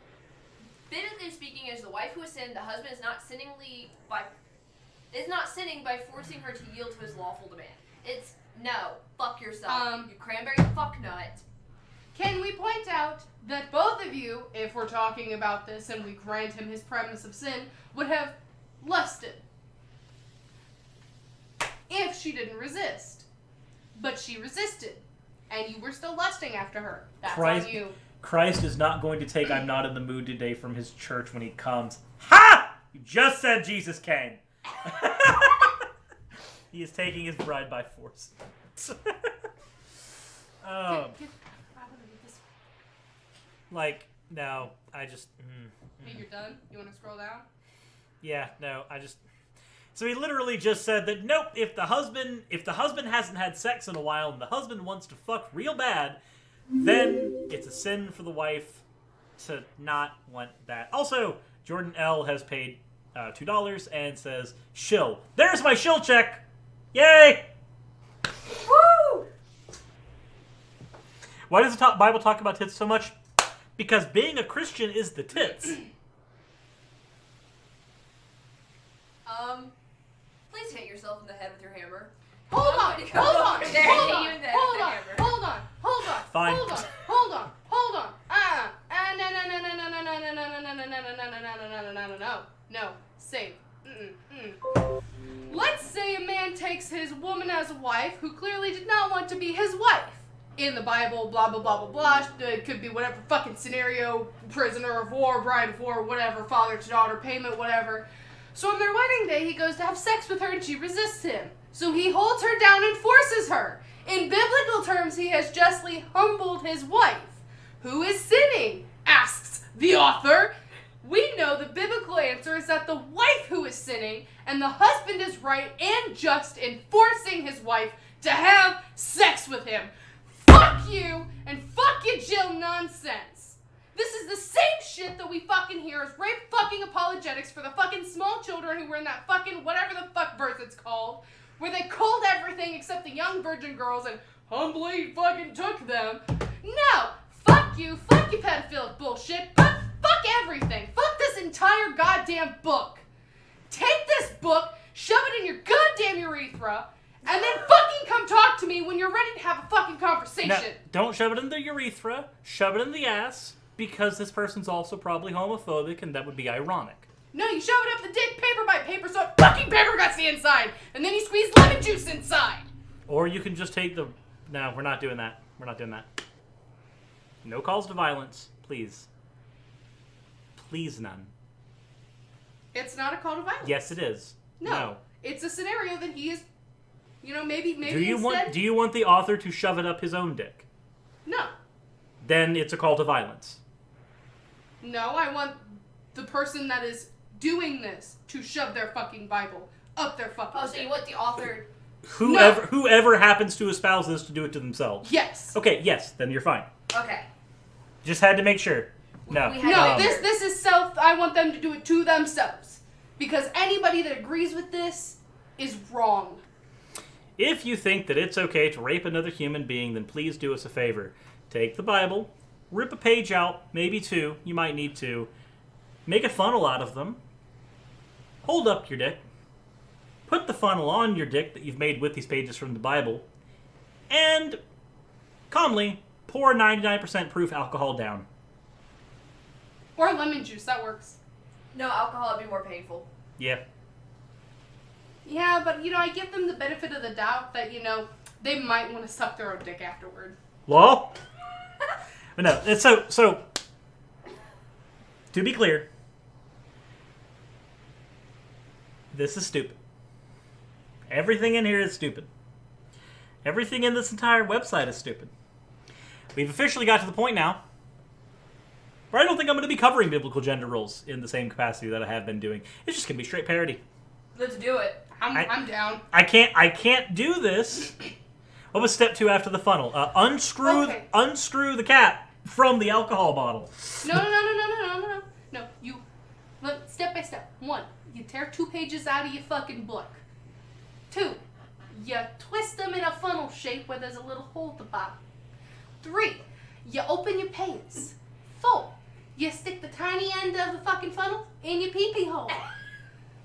biblically speaking, as the wife who has sinned, the husband is not sinning by forcing her to yield to his lawful demand. It's no, fuck yourself, you cranberry fuck nut. Can we point out that both of you, if we're talking about this and we grant him his premise of sin, would have lusted if she didn't resist. But she resisted, and you were still lusting after her. That's on you. Christ is not going to take I'm not in the mood today from his church when he comes. Ha! You just said Jesus came. He is taking his bride by force. Like, no, I just... Hey, you're done? You want to scroll down? Yeah, no, So he literally just said that, nope, if the husband hasn't had sex in a while and the husband wants to fuck real bad, then it's a sin for the wife to not want that. Also, Jordan L. has paid $2 and says, shill. There's my shill check! Yay! Woo! Why does the Bible talk about tits so much? Because being a Christian is the tits. Please hit yourself in the head with your hammer. Hold on! Fine. No. Save. Let's say a man takes his woman as a wife who clearly did not want to be his wife. In the Bible, blah, blah, blah, blah, blah. It could be whatever fucking scenario, prisoner of war, bride of war, whatever, father to daughter, payment, whatever. So on their wedding day, he goes to have sex with her and she resists him. So he holds her down and forces her. In biblical terms, he has justly humbled his wife. Who is sinning? Asks the author. We know the biblical answer is that the wife who is sinning, and the husband is right and just in forcing his wife to have sex with him. Fuck you, and fuck you, Jill nonsense. This is the same shit that we fucking hear as rape fucking apologetics for the fucking small children who were in that fucking whatever the fuck verse it's called, where they called everything except the young virgin girls and humbly fucking took them. No, fuck you pedophilic bullshit, fuck everything. Fuck this entire goddamn book. Take this book, shove it in your goddamn urethra, and then fucking come talk to me when you're ready to have a fucking conversation. Now, don't shove it in the urethra, shove it in the ass, because this person's also probably homophobic, and that would be ironic. No, you shove it up the dick paper by paper so it fucking paper guts the inside, and then you squeeze lemon juice inside. Or you can just take the... No, we're not doing that. We're not doing that. No calls to violence, please. Please none. It's not a call to violence. Yes, it is. No. It's a scenario that he is, maybe Do you want the author to shove it up his own dick? No. Then it's a call to violence. No, I want the person that is doing this to shove their fucking Bible up their fucking Oh, so dick. you want the author... Whoever happens to espouse this to do it to themselves. Yes. Okay, yes, then you're fine. Okay. Just had to make sure. No. This is self. I want them to do it to themselves. Because anybody that agrees with this is wrong. If you think that it's okay to rape another human being, then please do us a favor. Take the Bible, rip a page out, maybe two, you might need two, make a funnel out of them, hold up your dick, put the funnel on your dick that you've made with these pages from the Bible, and calmly pour 99% proof alcohol down. Or lemon juice, that works. No, alcohol would be more painful. Yeah. Yeah, but, I give them the benefit of the doubt that, they might want to suck their own dick afterward. Lol. But no, it's so to be clear, this is stupid. Everything in here is stupid. Everything in this entire website is stupid. We've officially got to the point now where I don't think I'm going to be covering biblical gender roles in the same capacity that I have been doing. It's just going to be straight parody. Let's do it. I'm down. I can't do this. What was step 2 after the funnel? Unscrew the cap from the alcohol bottle. No. You look step by step. 1, you tear 2 pages out of your fucking book. 2, you twist them in a funnel shape where there's a little hole at the bottom. 3, you open your pants. 4, you stick the tiny end of the fucking funnel in your pee-pee hole.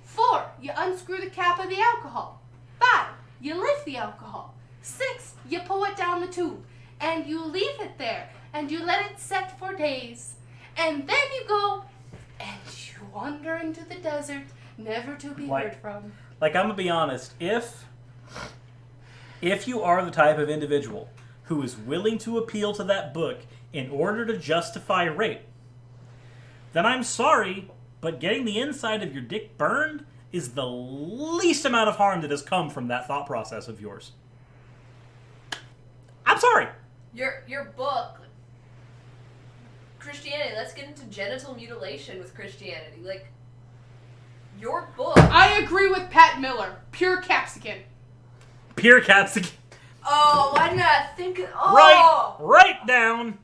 4, you unscrew the cap of the alcohol. 5, you lift the alcohol. 6, you pour it down the tube. And you leave it there. And you let it set for days. And then you go and you wander into the desert, never to be heard from. Like, I'm going to be honest. If you are the type of individual who is willing to appeal to that book in order to justify rape, then I'm sorry, but getting the inside of your dick burned is the least amount of harm that has come from that thought process of yours. I'm sorry. Your book, Christianity. Let's get into genital mutilation with Christianity. Like, your book. I agree with Pat Miller. Pure capsicum. Pure capsicum. Oh, why didn't I think of... Oh! Write down.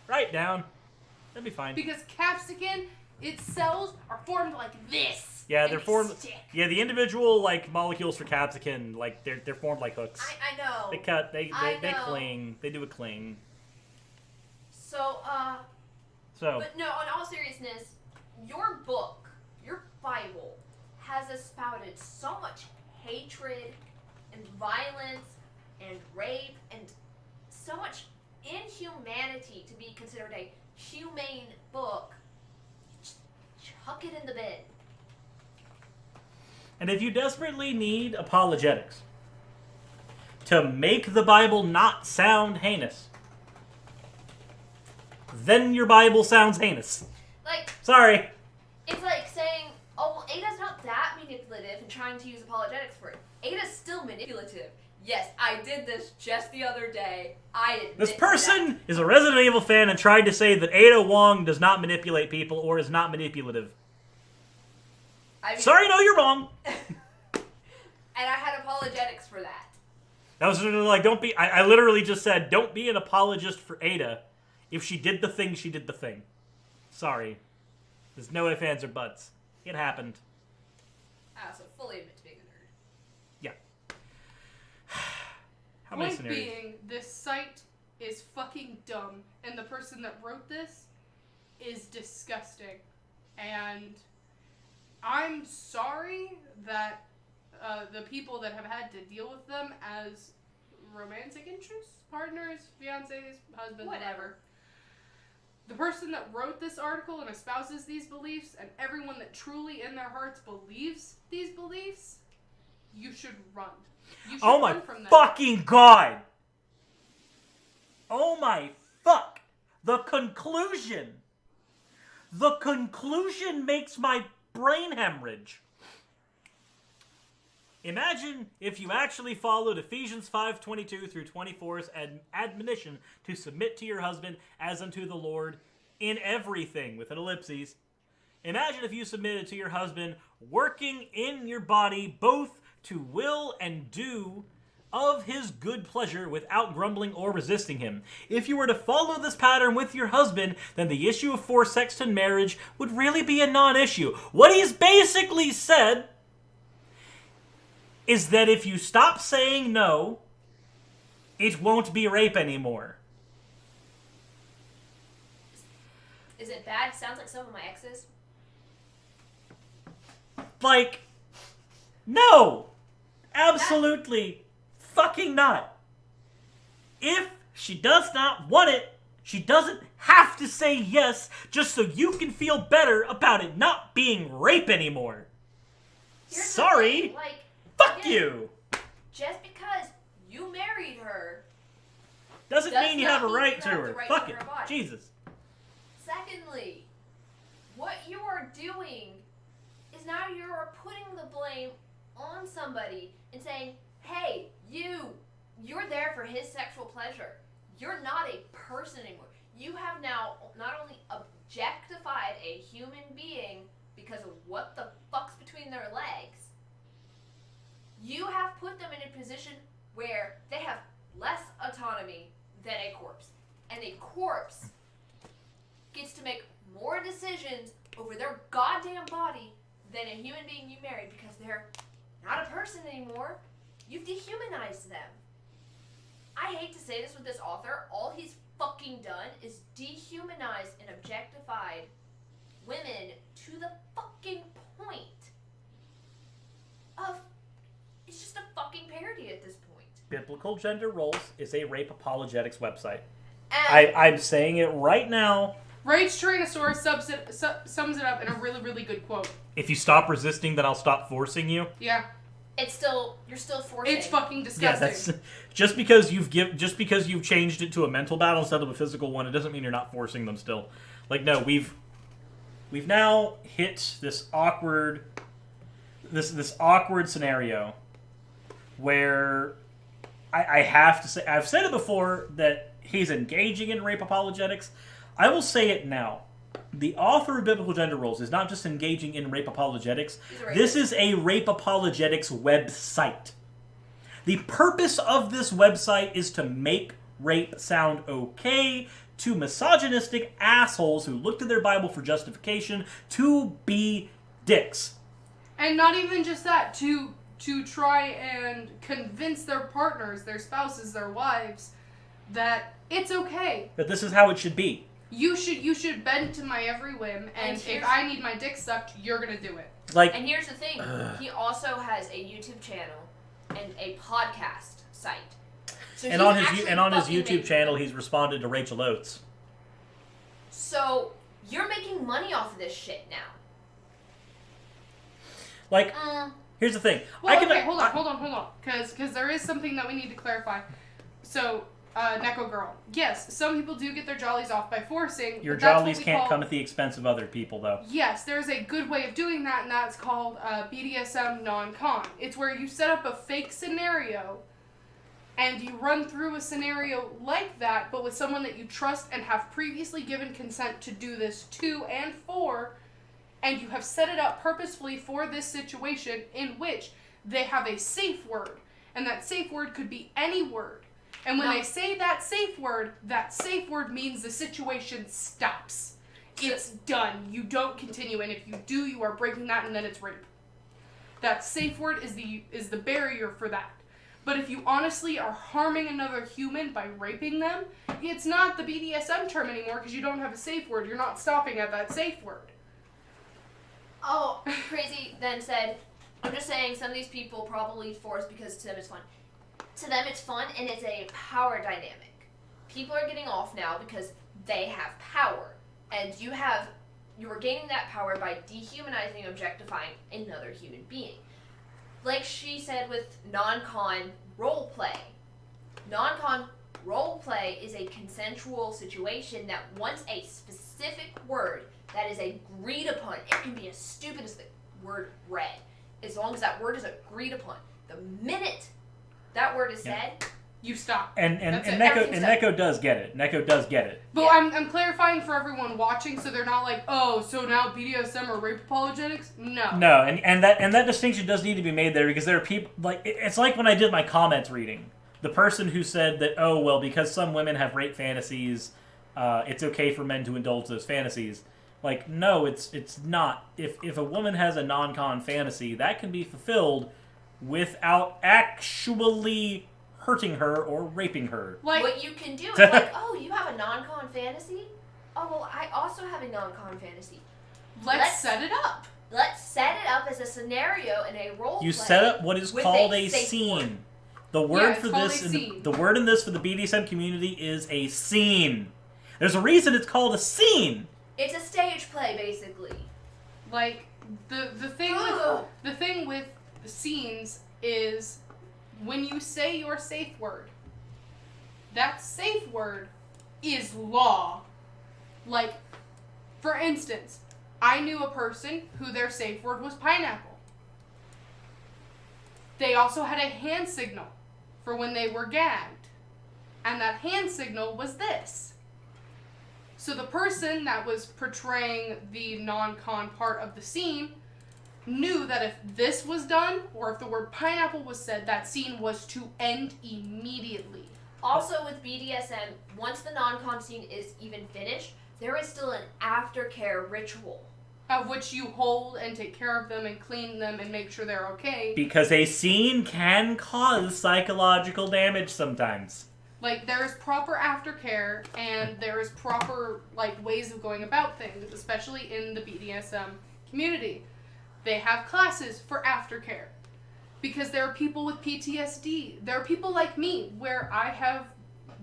That'd be fine. Because capsicum, its cells are formed like this. Yeah, and they're they formed. stick. Yeah, the individual molecules for capsicum, they're formed like hooks. I know. They cut. They know. cling. They do a cling. So. But no, on all seriousness, your book, your Bible, has espouted so much hatred and violence and rape and so much inhumanity to be considered a humane book. Chuck it in the bin. And if you desperately need apologetics to make the Bible not sound heinous, then your Bible sounds heinous. Like, Sorry. it's like saying, oh, well, Ada's not that manipulative and trying to use apologetics for it. Ada's still manipulative. Yes, I did this just the other day. I admit This to person that. is a Resident Evil fan and tried to say that Ada Wong does not manipulate people or is not manipulative. I mean, Sorry, no, you're wrong. And I had apologetics for that. That was like, don't be... I literally just said, don't be an apologist for Ada. If she did the thing, she did the thing. Sorry. There's no ifs, ands, or buts. It happened. I also fully admit to being a nerd. Yeah. How many Point scenarios? being, this site is fucking dumb, and the person that wrote this is disgusting. And I'm sorry that the people that have had to deal with them as romantic interests, partners, fiancés, husbands, whatever. The person that wrote this article and espouses these beliefs, and everyone that truly in their hearts believes these beliefs, you should run. You should Oh my run from them. fucking god! Oh my fuck! The conclusion makes my brain hemorrhage. Imagine if you actually followed Ephesians 5:22 through 24's admonition to submit to your husband as unto the Lord in everything, with an ellipses. Imagine if you submitted to your husband, working in your body both to will and do of his good pleasure without grumbling or resisting him. If you were to follow this pattern with your husband, then the issue of forced sex in marriage would really be a non-issue. What he's basically said is that if you stop saying no, it won't be rape anymore. Is it bad? Sounds like some of my exes. Like, no! Absolutely fucking not. If she does not want it, she doesn't have to say yes just so you can feel better about it not being rape anymore. Here's the Sorry. thing, like, Fuck again, you. Just because you married her Doesn't does mean you not have a mean right you to have her. the right Fuck to it. her body. Jesus. Secondly, what you are doing is now you're putting the blame on somebody and saying, hey, you're there for his sexual pleasure. You're not a person anymore. You have now not only objectified a human being because of what the fuck's between their legs, you have put them in a position where they have less autonomy than a corpse. And a corpse gets to make more decisions over their goddamn body than a human being you married because they're not a person anymore. You've dehumanized them. I hate to say this with this author, all he's fucking done is dehumanized and objectified women to the fucking point of it's just a fucking parody at this point. Biblical Gender Roles is a rape apologetics website. And I'm saying it right now. Rage Tyrannosaurus sums it up in a really, really good quote. If you stop resisting, then I'll stop forcing you. Yeah, you're still forcing. it's fucking Yeah, disgusting. that's just because you've changed it to a mental battle instead of a physical one. It doesn't mean you're not forcing them still. Like, no, we've now hit this awkward scenario where I have to say, I've said it before that he's engaging in rape apologetics. I will say it now. The author of Biblical Gender Roles is not just engaging in rape apologetics. This is a rape apologetics website. The purpose of this website is to make rape sound okay to misogynistic assholes who look to their Bible for justification to be dicks. And not even just that, to try and convince their partners, their spouses, their wives, that it's okay. That this is how it should be. You should bend to my every whim, and if I need my dick sucked, you're gonna do it. Like, And here's the thing, he also has a YouTube channel and a podcast site. So and he's on his actually and on his fucking YouTube making channel, money. he's responded to Rachel Oates. So you're making money off of this shit now. Like, here's the thing. Well, hold on, because there is something that we need to clarify. So, Neko Girl, yes, some people do get their jollies off by forcing. Your but that's what jollies we can't call- come at the expense of other people, though. Yes, there's a good way of doing that, and that's called BDSM non-con. It's where you set up a fake scenario, and you run through a scenario like that, but with someone that you trust and have previously given consent to do this to and for, and you have set it up purposefully for this situation in which they have a safe word, and that safe word could be any word. And when No. they say that safe word means the situation stops. It's done. You don't continue, and if you do, you are breaking that, and then it's rape. That safe word is the barrier for that. But if you honestly are harming another human by raping them, it's not the BDSM term anymore because you don't have a safe word. You're not stopping at that safe word. Oh, Crazy then said, I'm just saying some of these people probably force because to them it's fun. To them it's fun and it's a power dynamic. People are getting off now because they have power. And you are gaining that power by dehumanizing, objectifying another human being. Like she said with non-con role play. Non-con role play is a consensual situation that wants a specific word that is agreed upon. It can be as stupid as the word red. As long as that word is agreed upon. The minute that word is said, You stop. And That's it. Neko does get it. Neko does get it. But Yeah. I'm clarifying for everyone watching so they're not like, oh, so now BDSM or rape apologetics? No. No, and that distinction does need to be made there because there are people like it's like when I did my comments reading. The person who said that, oh well, because some women have rape fantasies, it's okay for men to indulge those fantasies. Like, no, it's not. If a woman has a non-con fantasy, that can be fulfilled without actually hurting her or raping her. Like, what you can do is like, oh, you have a non-con fantasy? Oh, well, I also have a non-con fantasy. let's set it up. Let's set it up as a scenario in a role You play set up what is with called a safe scene. word. The word it's for called this, a scene. the word in this for the BDSM community is a scene. There's a reason it's called a scene. It's a stage play, basically. Like, the thing with scenes is when you say your safe word, that safe word is law. Like, for instance, I knew a person who their safe word was pineapple. They also had a hand signal for when they were gagged. And that hand signal was this. So the person that was portraying the non-con part of the scene knew that if this was done, or if the word pineapple was said, that scene was to end immediately. Also with BDSM, once the non-con scene is even finished, there is still an aftercare ritual. Of which you hold and take care of them and clean them and make sure they're okay. Because a scene can cause psychological damage sometimes. Like, there is proper aftercare and there is proper, like, ways of going about things, especially in the BDSM community. They have classes for aftercare. Because there are people with PTSD. There are people like me where I have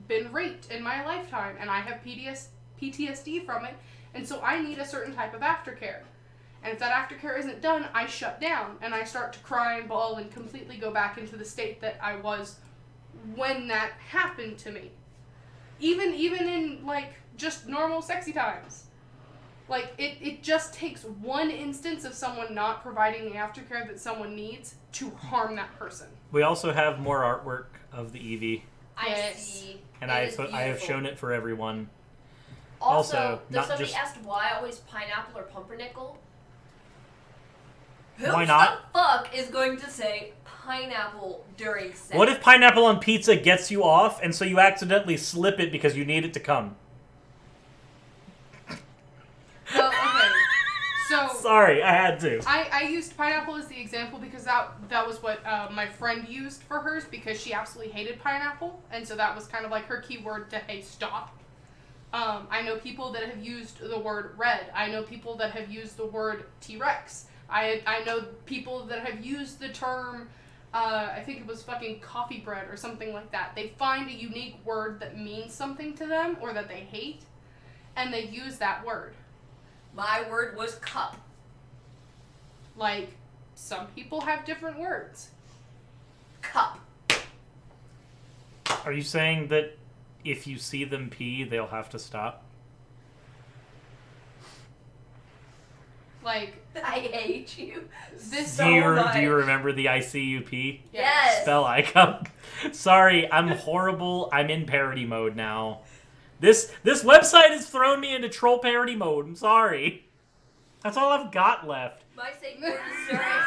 been raped in my lifetime and I have PTSD from it. And so I need a certain type of aftercare. And if that aftercare isn't done, I shut down and I start to cry and bawl and completely go back into the state that I was when that happened to me. Even in, like, just normal sexy times. Like, it just takes one instance of someone not providing the aftercare that someone needs to harm that person. We also have more artwork of the Eevee, I Yes. see. and It I is have beautiful. shown it for everyone. Also, Also, if not somebody just- asked why always pineapple or pumpernickel, who Why not? the fuck is going to say pineapple during sex? What if pineapple on pizza gets you off, and so you accidentally slip it because you need it to come? Well, okay. So Sorry, I had to. I used pineapple as the example because that was what my friend used for hers because she absolutely hated pineapple, and so that was kind of like her keyword to, hey, stop. I know people that have used the word red. I know people that have used the word T-Rex. I know people that have used the term, I think it was fucking coffee bread or something like that. They find a unique word that means something to them or that they hate, and they use that word. My word was cup. Like, some people have different words. Cup. Are you saying that if you see them pee, they'll have to stop? Like, I hate you. this... So do you much. remember the ICUP? Yes. Spell icon. Sorry, I'm horrible. I'm in parody mode now. This website has thrown me into troll parody mode. I'm sorry. That's all I've got left. My safe word is Cirrus.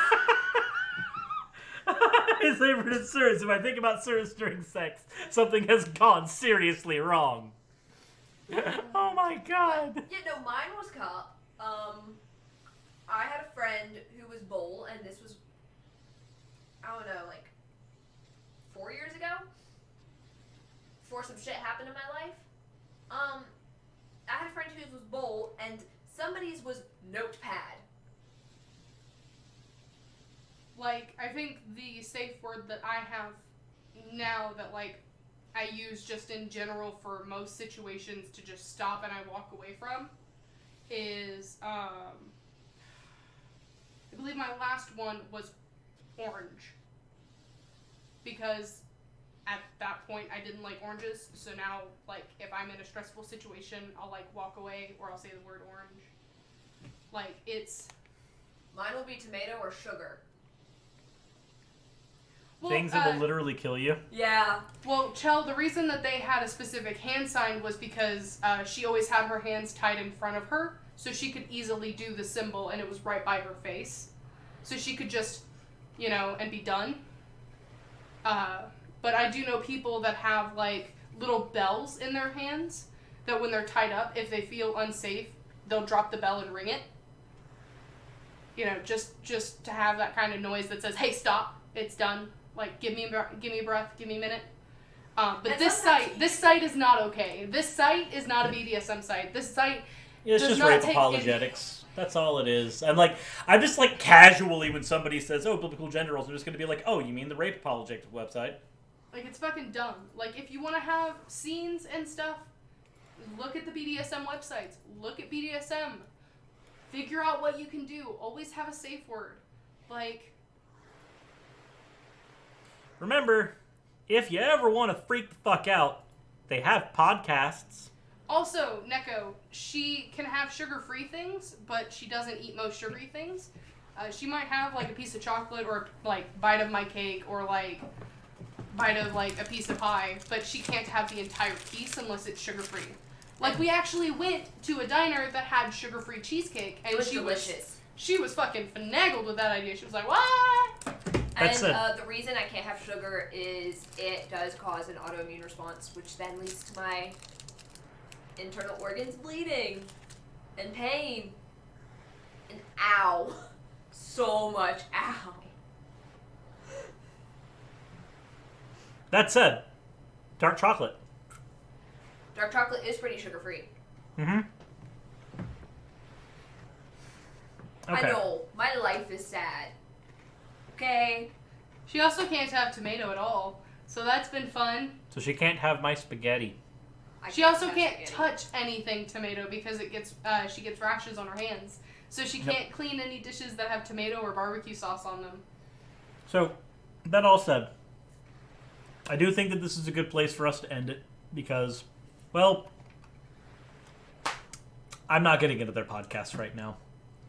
His favorite is Cirrus. If I think about Cirrus during sex, something has gone seriously wrong. Oh my god. Yeah, no, mine was cup. I had a friend who was bowl, and this was, I don't know, like 4 years ago? Before some shit happened in my life. I had a friend whose was bowl, and somebody's was notepad. Like, I think the safe word that I have now that, like, I use just in general for most situations to just stop and I walk away from is, I believe my last one was orange. Because at that point I didn't like oranges, so now, like, if I'm in a stressful situation, I'll, like, walk away or I'll say the word orange. Like, it's... Mine will be tomato or sugar. Well, Things that will literally kill you. Yeah. Well, Chell, the reason that they had a specific hand sign was because she always had her hands tied in front of her, so she could easily do the symbol, and it was right by her face. So she could just, you know, and be done. But I do know people that have, like, little bells in their hands that when they're tied up, if they feel unsafe, they'll drop the bell and ring it. You know, just to have that kind of noise that says, "Hey, stop! It's done." Like, give me a breath, give me a minute. But And this site is not okay. This site is not a BDSM site. This site It's does just not rape take apologetics. That's all it is. I'm just like casually when somebody says, "Oh, biblical gender roles," I'm just going to be like, "Oh, you mean the rape apologetic website?" Like, it's fucking dumb. Like, if you want to have scenes and stuff, look at the BDSM websites. Look at BDSM. Figure out what you can do. Always have a safe word. Like, Remember, if you ever want to freak the fuck out, they have podcasts. also, Neko, she can have sugar-free things, but she doesn't eat most sugary things. She might have, like, a piece of chocolate or, like, bite of my cake or, like, bite of, like, a piece of pie, but she can't have the entire piece unless it's sugar-free. Like, we actually went to a diner that had sugar-free cheesecake, and It was she delicious. She was fucking finagled with that idea. She was like, "What?" That's And the reason I can't have sugar is it does cause an autoimmune response, which then leads to my internal organs bleeding and pain and ow. So much ow. That said, dark chocolate. Dark chocolate is pretty sugar free. Mm-hmm. Okay. I know. My life is sad. Okay? She also can't have tomato at all, so that's been fun. So she can't have my spaghetti. She also have can't spaghetti. touch anything tomato because she gets rashes on her hands. So she can't clean any dishes that have tomato or barbecue sauce on them. So, that all said, I do think that this is a good place for us to end it because, well, I'm not getting into their podcast right now.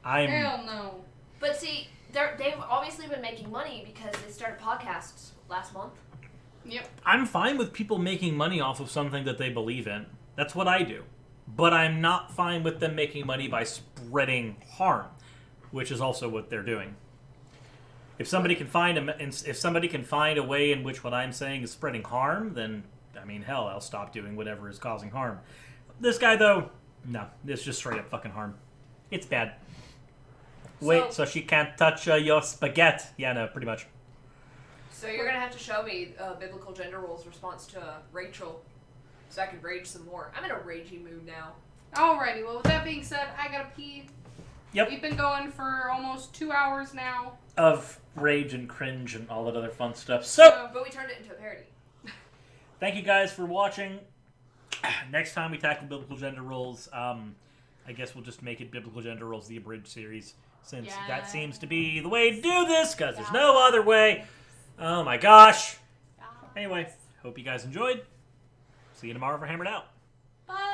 Hell no. But see, they've obviously been making money because they started podcasts last month. Yep. I'm fine with people making money off of something that they believe in. That's what I do. But I'm not fine with them making money by spreading harm, which is also what they're doing. If somebody can find a way in which what I'm saying is spreading harm, then I mean, hell, I'll stop doing whatever is causing harm. This guy, though, no, it's just straight up fucking harm. It's bad. Wait, so she can't touch your spaghetti? Yeah, no, pretty much. So you're gonna have to show me biblical gender roles response to Rachel, so I can rage some more. I'm in a ragey mood now. Alrighty, well, with that being said, I gotta pee. Yep. We've been going for almost 2 hours now. Of rage and cringe and all that other fun stuff. So, But we turned it into a parody. thank you guys for watching. Next time we tackle biblical gender roles, I guess we'll just make it biblical gender roles the abridged series, since that seems to be the way to do this, because there's no other way. Oh my gosh. Anyway, hope you guys enjoyed. See you tomorrow for Hammered Out. Bye.